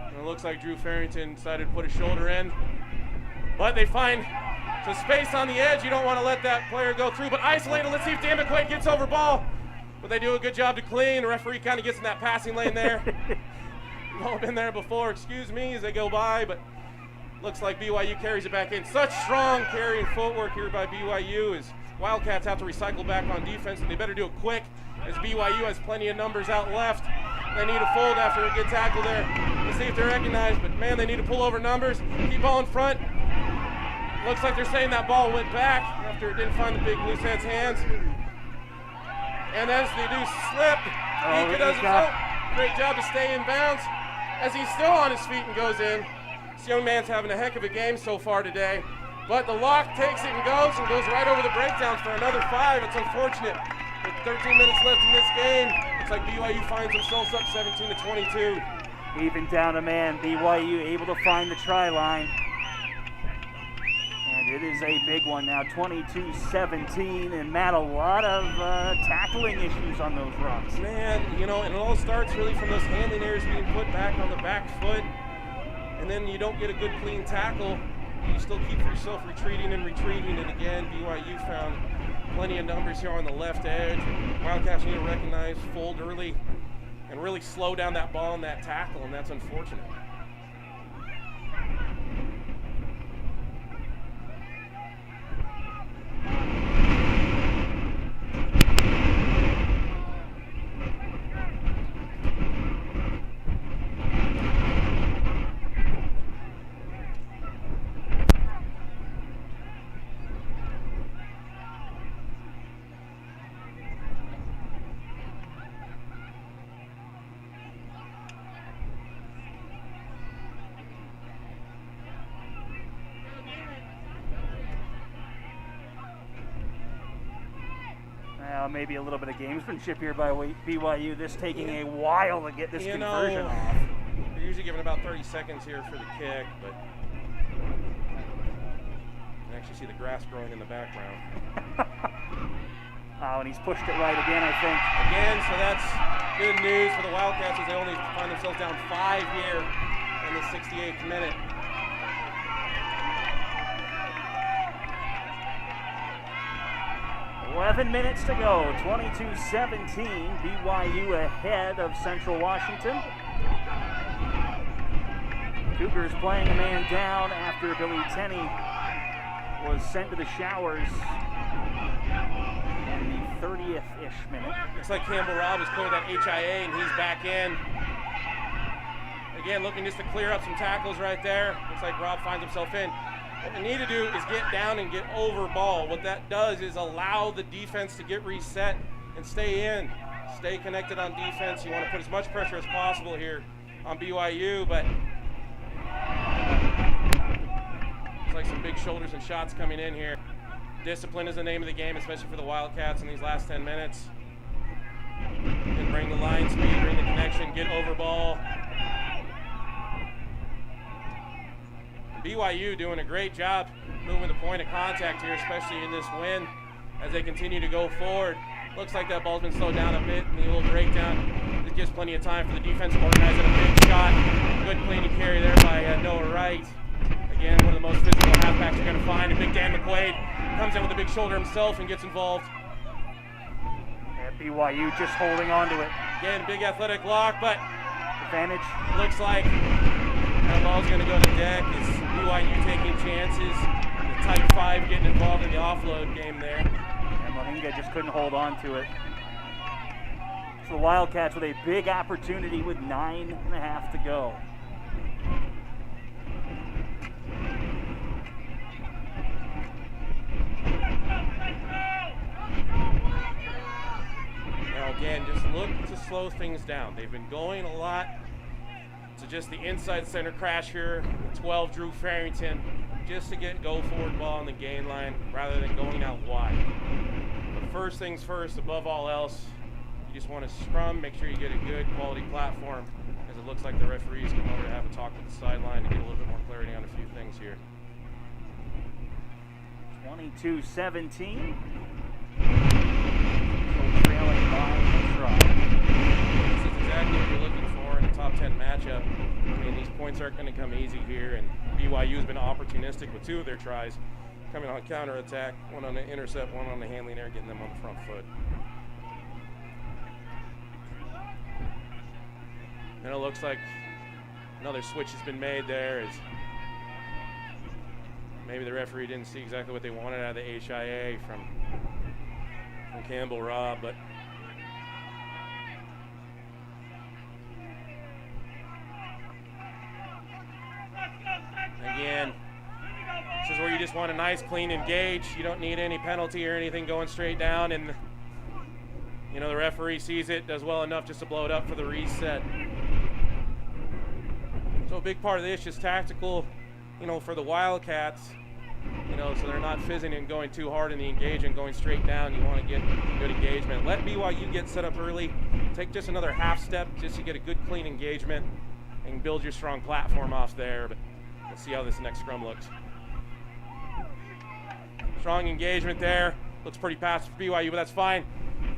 And it looks like Drew Farrington decided to put his shoulder in, but they find some space on the edge. You don't want to let that player go through, but isolated. Let's see if Dan McQuaid gets over ball. But they do a good job to clean. The referee kind of gets in that passing lane there. I've been there before, excuse me, as they go by, but looks like BYU carries it back in. Such strong carrying footwork here by BYU as Wildcats have to recycle back on defense, and they better do it quick as BYU has plenty of numbers out left. They need to fold after a good tackle there. Let's see if they're recognized, but man, they need to pull over numbers. Keep ball in front. Looks like they're saying that ball went back after it didn't find the big loose head's hands. And as they do slip, Ika does a great job to stay in bounds as he's still on his feet and goes in. This young man's having a heck of a game so far today. But the lock takes it and goes right over the breakdowns for another 5. It's unfortunate. With 13 minutes left in this game, looks like BYU finds themselves up 17-22. Even down a man, BYU able to find the try line. And it is a big one now, 22-17. And Matt, a lot of tackling issues on those runs. Man, you know, and it all starts really from those handling errors being put back on the back foot. And then you don't get a good clean tackle. You still keep yourself retreating. And again, BYU found plenty of numbers here on the left edge. Wildcats need to recognize, fold early, and really slow down that ball and that tackle, and that's unfortunate. Maybe a little bit of gamesmanship here by BYU. This taking a while to get this conversion off. They're usually giving about 30 seconds here for the kick, but you can actually see the grass growing in the background. Oh, and he's pushed it right again, I think. Again, so that's good news for the Wildcats as they only find themselves down 5 here in the 68th minute. 11 minutes to go, 22-17, BYU ahead of Central Washington. Cougars playing a man down after Billy Tenney was sent to the showers in the 30th-ish minute. Looks like Campbell Robb has cleared that HIA and he's back in. Again, looking just to clear up some tackles right there. Looks like Robb finds himself in. What we need to do is get down and get over ball. What that does is allow the defense to get reset and stay in. Stay connected on defense. You want to put as much pressure as possible here on BYU, but it's like some big shoulders and shots coming in here. Discipline is the name of the game, especially for the Wildcats in these last 10 minutes. And bring the line speed, bring the connection, get over ball. BYU doing a great job moving the point of contact here, especially in this win as they continue to go forward. Looks like that ball's been slowed down a bit in the little breakdown. It gives plenty of time for the defense to organize it. A big shot. Good clean and carry there by Noah Wright. Again, one of the most physical halfbacks you're going to find. And big Dan McQuaid comes in with a big shoulder himself and gets involved. And BYU just holding on to it. Again, big athletic lock, but advantage. Looks like that ball's going to go to deck. It's BYU taking chances. The tight five getting involved in the offload game there. And Mohinga just couldn't hold on to it. So the Wildcats with a big opportunity with 9.5 to go. Now again, just look to slow things down. They've been going a lot to just the inside center crash here. The 12 Drew Farrington, just to get go forward ball on the gain line rather than going out wide. But first things first, above all else, you just want to scrum, make sure you get a good quality platform, as it looks like the referees come over to have a talk with the sideline to get a little bit more clarity on a few things here. 22-17. So trailing by a try. This is exactly what you're looking for in a top 10 matchup. I mean, these points aren't going to come easy here, and BYU has been opportunistic with two of their tries, coming on counterattack, one on the intercept, one on the handling there, getting them on the front foot. And it looks like another switch has been made there. As maybe the referee didn't see exactly what they wanted out of the HIA from Campbell Robb, but again, this is where you just want a nice clean engage. You don't need any penalty or anything going straight down, and you know the referee sees it, does well enough just to blow it up for the reset. So a big part of this is tactical, you know, for the Wildcats, you know, so they're not fizzing and going too hard in the engage and going straight down. You want to get good engagement. Let BYU get set up early. Take just another half step just to get a good clean engagement and build your strong platform off there. But let's see how this next scrum looks. Strong engagement there. Looks pretty passive for BYU, but that's fine.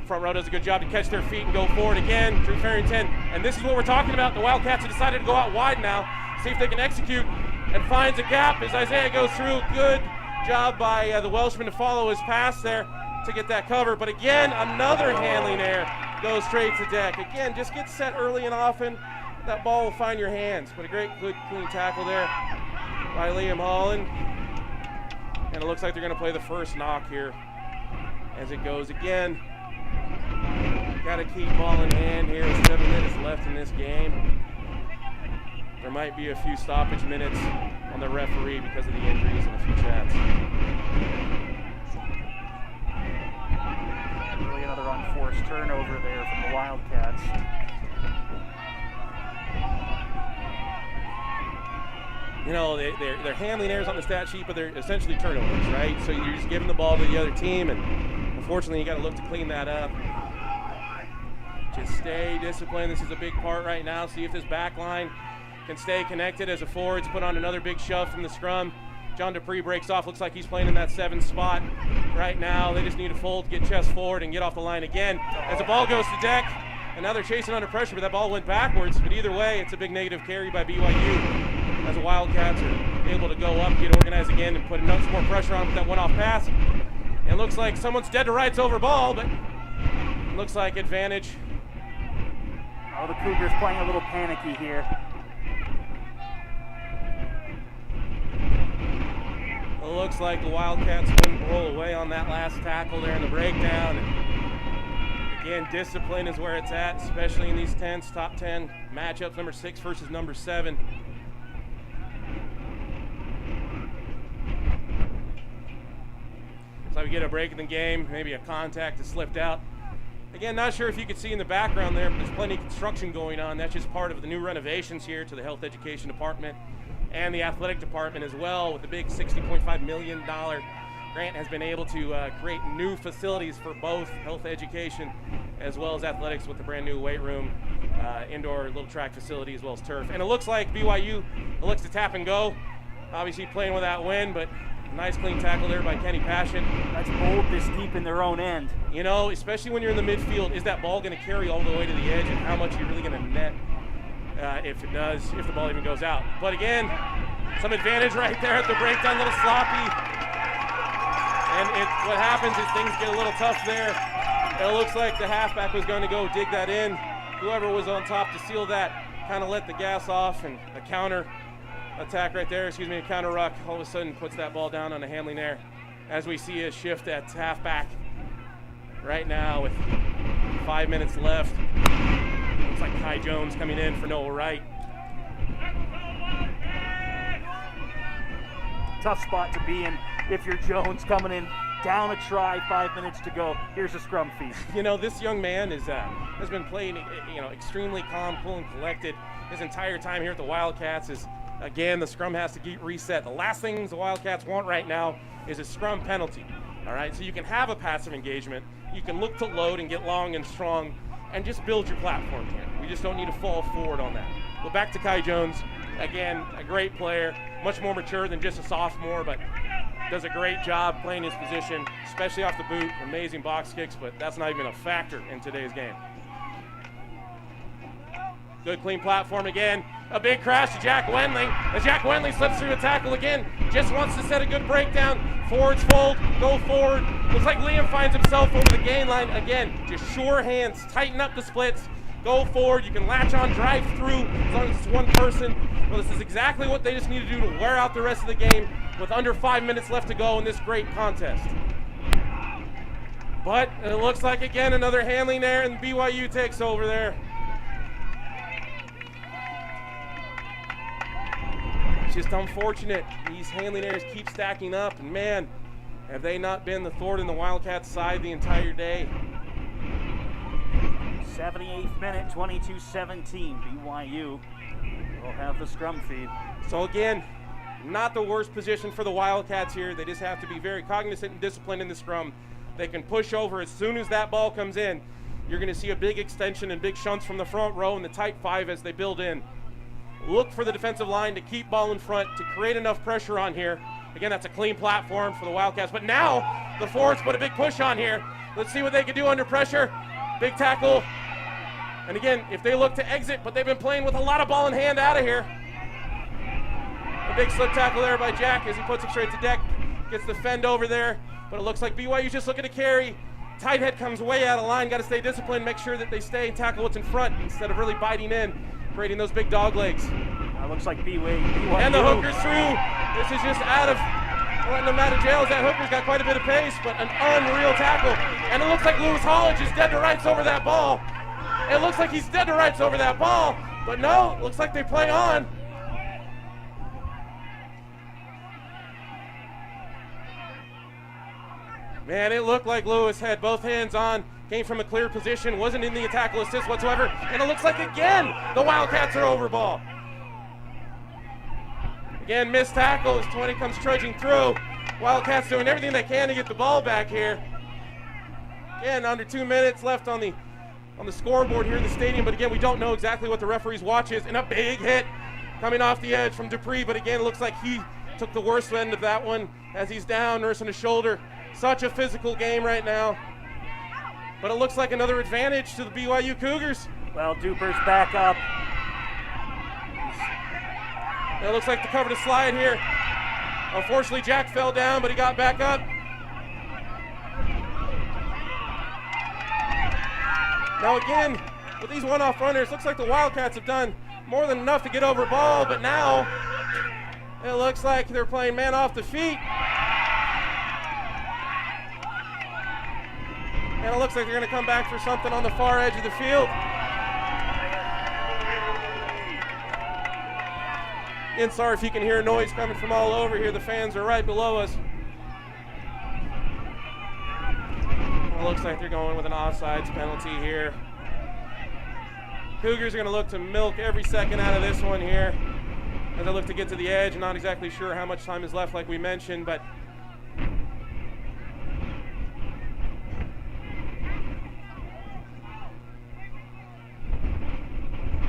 Front row does a good job to catch their feet and go forward again. Drew Farrington, and this is what we're talking about. The Wildcats have decided to go out wide now, see if they can execute, and finds a gap as Isaiah goes through. Good job by the Welshman to follow his pass there to get that cover. But again, another handling error goes straight to deck. Again, just get set early and often. That ball will find your hands. But a great, good, clean tackle there by Liam Holland. And it looks like they're going to play the first knock here as it goes again. Got to keep ball in hand here with 7 minutes left in this game. There might be a few stoppage minutes on the referee because of the injuries and a few chats. Really another unforced turnover there from the Wildcats. You know, they're handling errors on the stat sheet, but they're essentially turnovers, right? So you're just giving the ball to the other team, and unfortunately you got to look to clean that up. Just stay disciplined. This is a big part right now. See if this back line can stay connected as the forwards put on another big shove from the scrum. John Dupree breaks off. Looks like he's playing in that 7 spot right now. They just need to fold, get chest forward, and get off the line again. As the ball goes to deck, and now they're chasing under pressure, but that ball went backwards. But either way, it's a big negative carry by BYU as the Wildcats are able to go up, get organized again, and put some more pressure on with that one-off pass. And it looks like someone's dead to rights over ball, but it looks like advantage. Oh, the Cougars playing a little panicky here. It looks like the Wildcats wouldn't roll away on that last tackle there in the breakdown. And again, discipline is where it's at, especially in these top 10 matchups, number 6 versus number 7. So we get a break in the game, maybe a contact that slipped out. Again, not sure if you could see in the background there, but there's plenty of construction going on. That's just part of the new renovations here to the Health Education Department and the Athletic Department as well, with the big $60.5 million grant has been able to create new facilities for both health education as well as athletics with the brand new weight room, indoor little track facility as well as turf. And it looks like BYU elects to tap and go, obviously playing with that wind, but nice clean tackle there by Kenny Passion. That's bold this deep in their own end. You know, especially when you're in the midfield, is that ball going to carry all the way to the edge, and how much are you really going to net if it does, if the ball even goes out. But again, some advantage right there at the breakdown, a little sloppy. And what happens is things get a little tough there. It looks like the halfback was going to go dig that in. Whoever was on top to seal that kind of let the gas off, and a counter attack right there, a counter ruck, all of a sudden puts that ball down on a handling there. As we see a shift at halfback right now with 5 minutes left. Looks like Kai Jones coming in for Noah Wright. Tough spot to be in if you're Jones coming in down a try, 5 minutes to go. Here's a scrum feed. You know, this young man has been playing, extremely calm, cool, and collected his entire time here at the Wildcats. Again, the scrum has to get reset. The last things the Wildcats want right now is a scrum penalty. All right, so you can have a passive engagement. You can look to load and get long and strong and just build your platform here. We just don't need to fall forward on that. Well, back to Kai Jones. Again, a great player, much more mature than just a sophomore, but does a great job playing his position, especially off the boot. Amazing box kicks, but that's not even a factor in today's game. Good clean platform again. A big crash to Jack Wendling. As Jack Wendling slips through a tackle again, just wants to set a good breakdown. Forwards fold, go forward. Looks like Liam finds himself over the gain line. Again, just sure hands, tighten up the splits, go forward. You can latch on, drive through as long as it's one person. Well, this is exactly what they just need to do to wear out the rest of the game with under 5 minutes left to go in this great contest. But it looks like, again, another handling there, and BYU takes over there. Just unfortunate. These handling errors keep stacking up, and man, have they not been the thorn in the Wildcats' side the entire day. 78th minute, 22-17. BYU will have the scrum feed. So again, not the worst position for the Wildcats here. They just have to be very cognizant and disciplined in the scrum. They can push over as soon as that ball comes in. You're going to see a big extension and big shunts from the front row and the tight five as they build in. Look for the defensive line to keep ball in front to create enough pressure on here. Again, that's a clean platform for the Wildcats. But now the forwards put a big push on here. Let's see what they can do under pressure. Big tackle. And again, if they look to exit, but they've been playing with a lot of ball in hand out of here. A big slip tackle there by Jack as he puts it straight to deck. Gets the fend over there. But it looks like BYU's just looking to carry. Tight head comes way out of line. Got to stay disciplined. Make sure that they stay and tackle what's in front instead of really biting in, creating those big dog legs. Looks like BYU. And the hooker's through. This is just out of letting them out of jail. That hooker's got quite a bit of pace, but an unreal tackle. And it looks like Lewis Hollidge is dead to rights over that ball. It looks like he's dead to rights over that ball, but no, looks like they play on. Man, it looked like Lewis had both hands on, came from a clear position, wasn't in the tackle assist whatsoever, and it looks like again the Wildcats are over ball. Again, missed tackle as 20 comes trudging through. Wildcats doing everything they can to get the ball back here. Again, under 2 minutes left on the scoreboard here in the stadium, but again, we don't know exactly what the referee's watch is, and a big hit coming off the edge from Dupree, but again, it looks like he took the worst end of that one as he's down, nursing his shoulder. Such a physical game right now, but it looks like another advantage to the BYU Cougars. Well, Duper's back up. It looks like the cover to slide here. Unfortunately, Jack fell down, but he got back up. Now again, with these one-off runners, looks like the Wildcats have done more than enough to get over ball, but now it looks like they're playing man off the feet. And it looks like they're going to come back for something on the far edge of the field. Again, sorry if you can hear noise coming from all over here. The fans are right below us. It looks like they're going with an offsides penalty here. Cougars are going to look to milk every second out of this one here as they look to get to the edge. I'm not exactly sure how much time is left, like we mentioned, but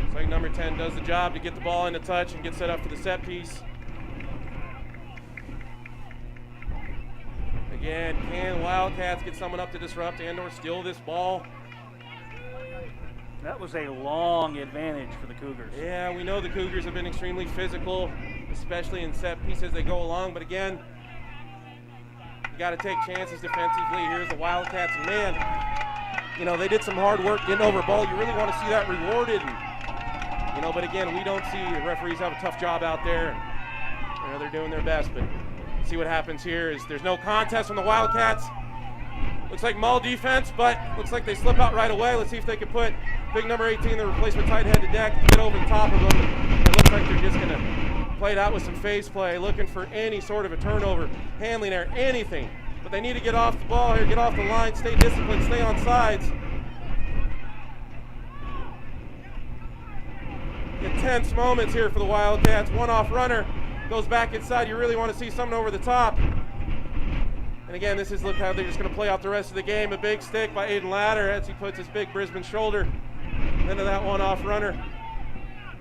looks like number 10 does the job to get the ball into touch and get set up for the set piece. Again, can Wildcats get someone up to disrupt and or steal this ball? That was a long advantage for the Cougars. Yeah, we know the Cougars have been extremely physical, especially in set pieces as they go along. But again, you got to take chances defensively. Here's the Wildcats. Man, you know, they did some hard work getting over ball. You really want to see that rewarded. And, you know, but again, we don't see the referees have a tough job out there. And, you know, they're doing their best. But see what happens here is there's no contest from the Wildcats. Looks like Mull defense, but looks like they slip out right away. Let's see if they can put big number 18, the replacement tight head to deck, to get over the top of them. It looks like they're just going to play it out with some face play, looking for any sort of a turnover, handling there, anything. But they need to get off the ball here, get off the line, stay disciplined, stay on sides. Intense moments here for the Wildcats. One off runner, goes back inside. You really want to see something over the top. And again, this is look how they're just going to play out the rest of the game. A big stick by Aiden Ladder as he puts his big Brisbane shoulder into that one-off runner.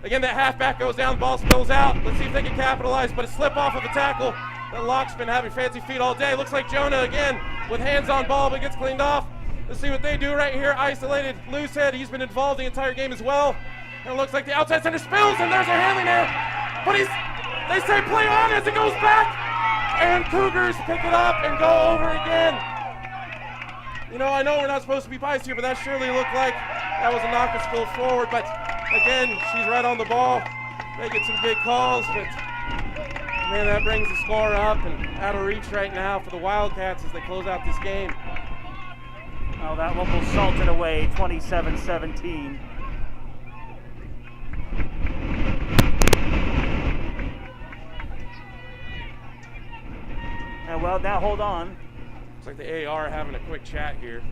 Again, that halfback goes down, the ball spills out. Let's see if they can capitalize, but a slip off of a tackle. That Locke's been having fancy feet all day. Looks like Jonah again with hands on ball, but gets cleaned off. Let's see what they do right here. Isolated loose head. He's been involved the entire game as well. And it looks like the outside center spills, and there's a handling there. But they say play on as it goes back. And Cougars pick it up and go over again. You know, I know we're not supposed to be biased here, but that surely looked like that was a knock that's spilled forward. But again, she's right on the ball, making some big calls. But man, that brings the score up and out of reach right now for the Wildcats as they close out this game. Oh, that one will salt it away, 27-17. Well, now hold on. Looks like the AR having a quick chat here.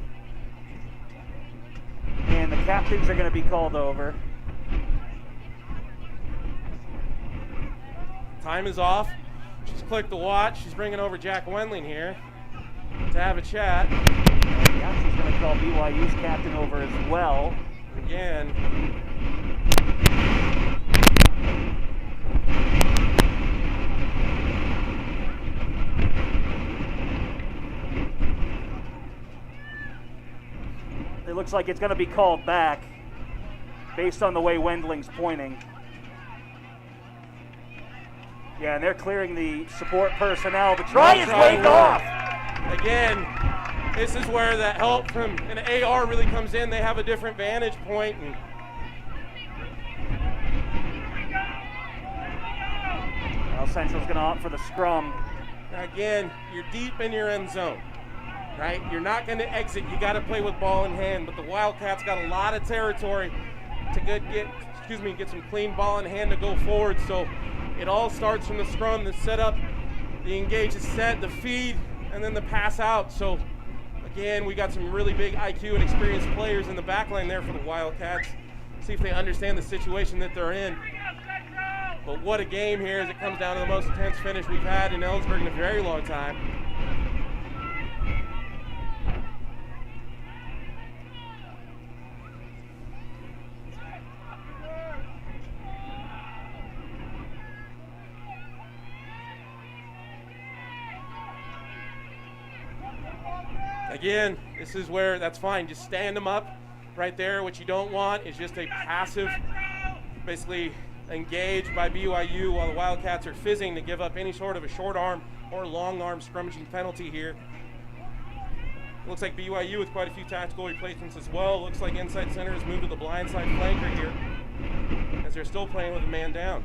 And the captains are going to be called over. Time is off. She's clicked the watch. She's bringing over Jack Wendling here to have a chat. Yeah, she's going to call BYU's captain over as well. Again. It looks like it's going to be called back based on the way Wendling's pointing. Yeah, and they're clearing the support personnel. The try is waved off. Again, this is where the help from an AR really comes in. They have a different vantage point. And well, Central's going to opt for the scrum. Again, you're deep in your end zone. Right? You're not going to exit. You got to play with ball in hand. But the Wildcats got a lot of territory to get some clean ball in hand to go forward. So it all starts from the scrum, the setup, the engage, the set, the feed, and then the pass out. So again, we got some really big IQ and experienced players in the back line there for the Wildcats. See if they understand the situation that they're in. But what a game here as it comes down to the most intense finish we've had in Ellensburg in a very long time. Again, this is where that's fine. Just stand them up right there. What you don't want is just a passive, basically engaged by BYU while the Wildcats are fizzing to give up any sort of a short arm or long arm scrummaging penalty here. Looks like BYU with quite a few tactical replacements as well. Looks like inside center has moved to the blind side flanker here as they're still playing with a man down.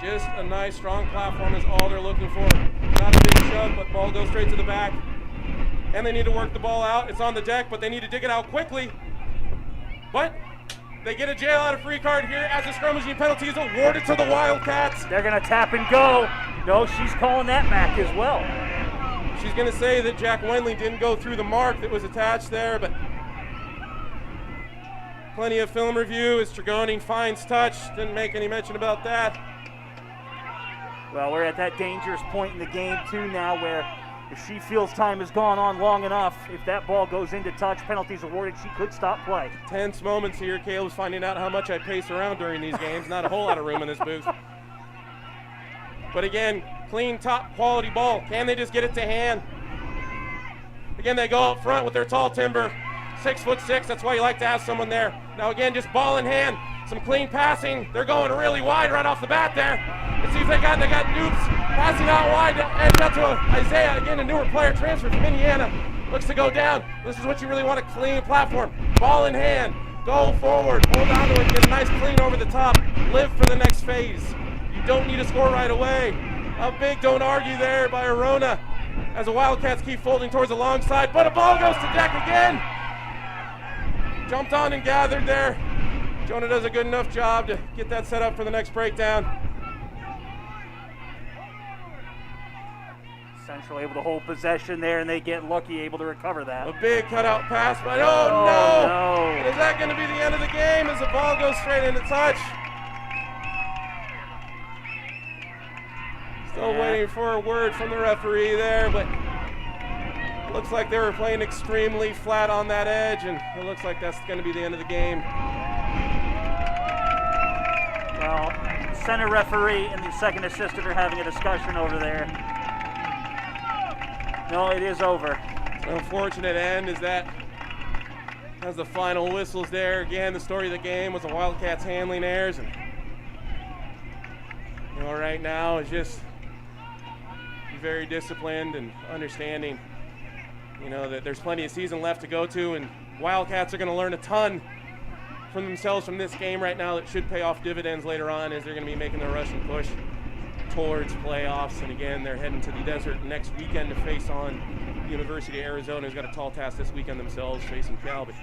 Just a nice, strong platform is all they're looking for. Not a big shove, but ball goes straight to the back. And they need to work the ball out. It's on the deck, but they need to dig it out quickly. But they get a jail out of free card here as the scrummaging penalty is awarded to the Wildcats. They're going to tap and go. No, she's calling that Mac as well. She's going to say that Jack Wenley didn't go through the mark that was attached there, but plenty of film review as Tregoning finds touch. Didn't make any mention about that. Well, we're at that dangerous point in the game, too, now where if she feels time has gone on long enough, if that ball goes into touch, penalties awarded, she could stop play. Tense moments here. Caleb's finding out how much I pace around during these games. Not a whole lot of room in this booth. But again, clean, top quality ball. Can they just get it to hand? Again, they go up front with their tall timber. 6'6", that's why you like to have someone there. Now again, just ball in hand. Some clean passing. They're going really wide right off the bat there. Let's see if they got Noops passing out wide and got to Isaiah. Again, a newer player transferred from Indiana. Looks to go down. This is what you really want, a clean platform. Ball in hand. Go forward. Hold on to it. Get a nice clean over the top. Live for the next phase. You don't need to score right away. A big don't argue there by Arona as the Wildcats keep folding towards the long side. But a ball goes to deck again. Jumped on and gathered there. Jonah does a good enough job to get that set up for the next breakdown. Central able to hold possession there, and they get lucky, able to recover that. A big cutout pass, but oh no! And is that going to be the end of the game as the ball goes straight into touch? Still waiting for a word from the referee there, but it looks like they were playing extremely flat on that edge, and it looks like that's going to be the end of the game. Well, center referee and the second assistant are having a discussion over there. No, it is over. The unfortunate end is that as the final whistles there. Again, the story of the game was the Wildcats handling errors, and right now is just be very disciplined and understanding, that there's plenty of season left to go to, and Wildcats are going to learn a ton from themselves from this game right now that should pay off dividends later on as they're going to be making their rush and push towards playoffs. And again, they're heading to the desert next weekend to face on the University of Arizona, who's got a tall task this weekend themselves, facing Cal. But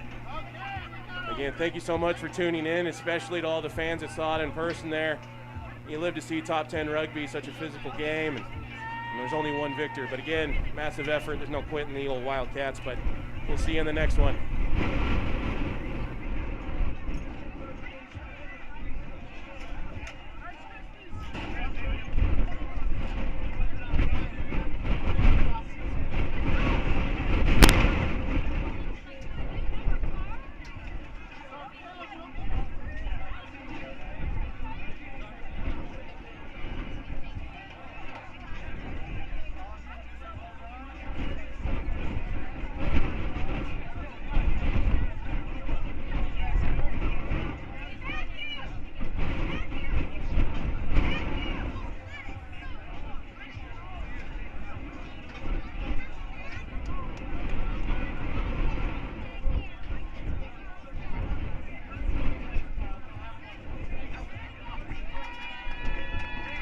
again, thank you so much for tuning in, especially to all the fans that saw it in person there. You live to see top 10 rugby, such a physical game, and there's only one victor. But again, massive effort. There's no quit in the old Wildcats, but we'll see you in the next one.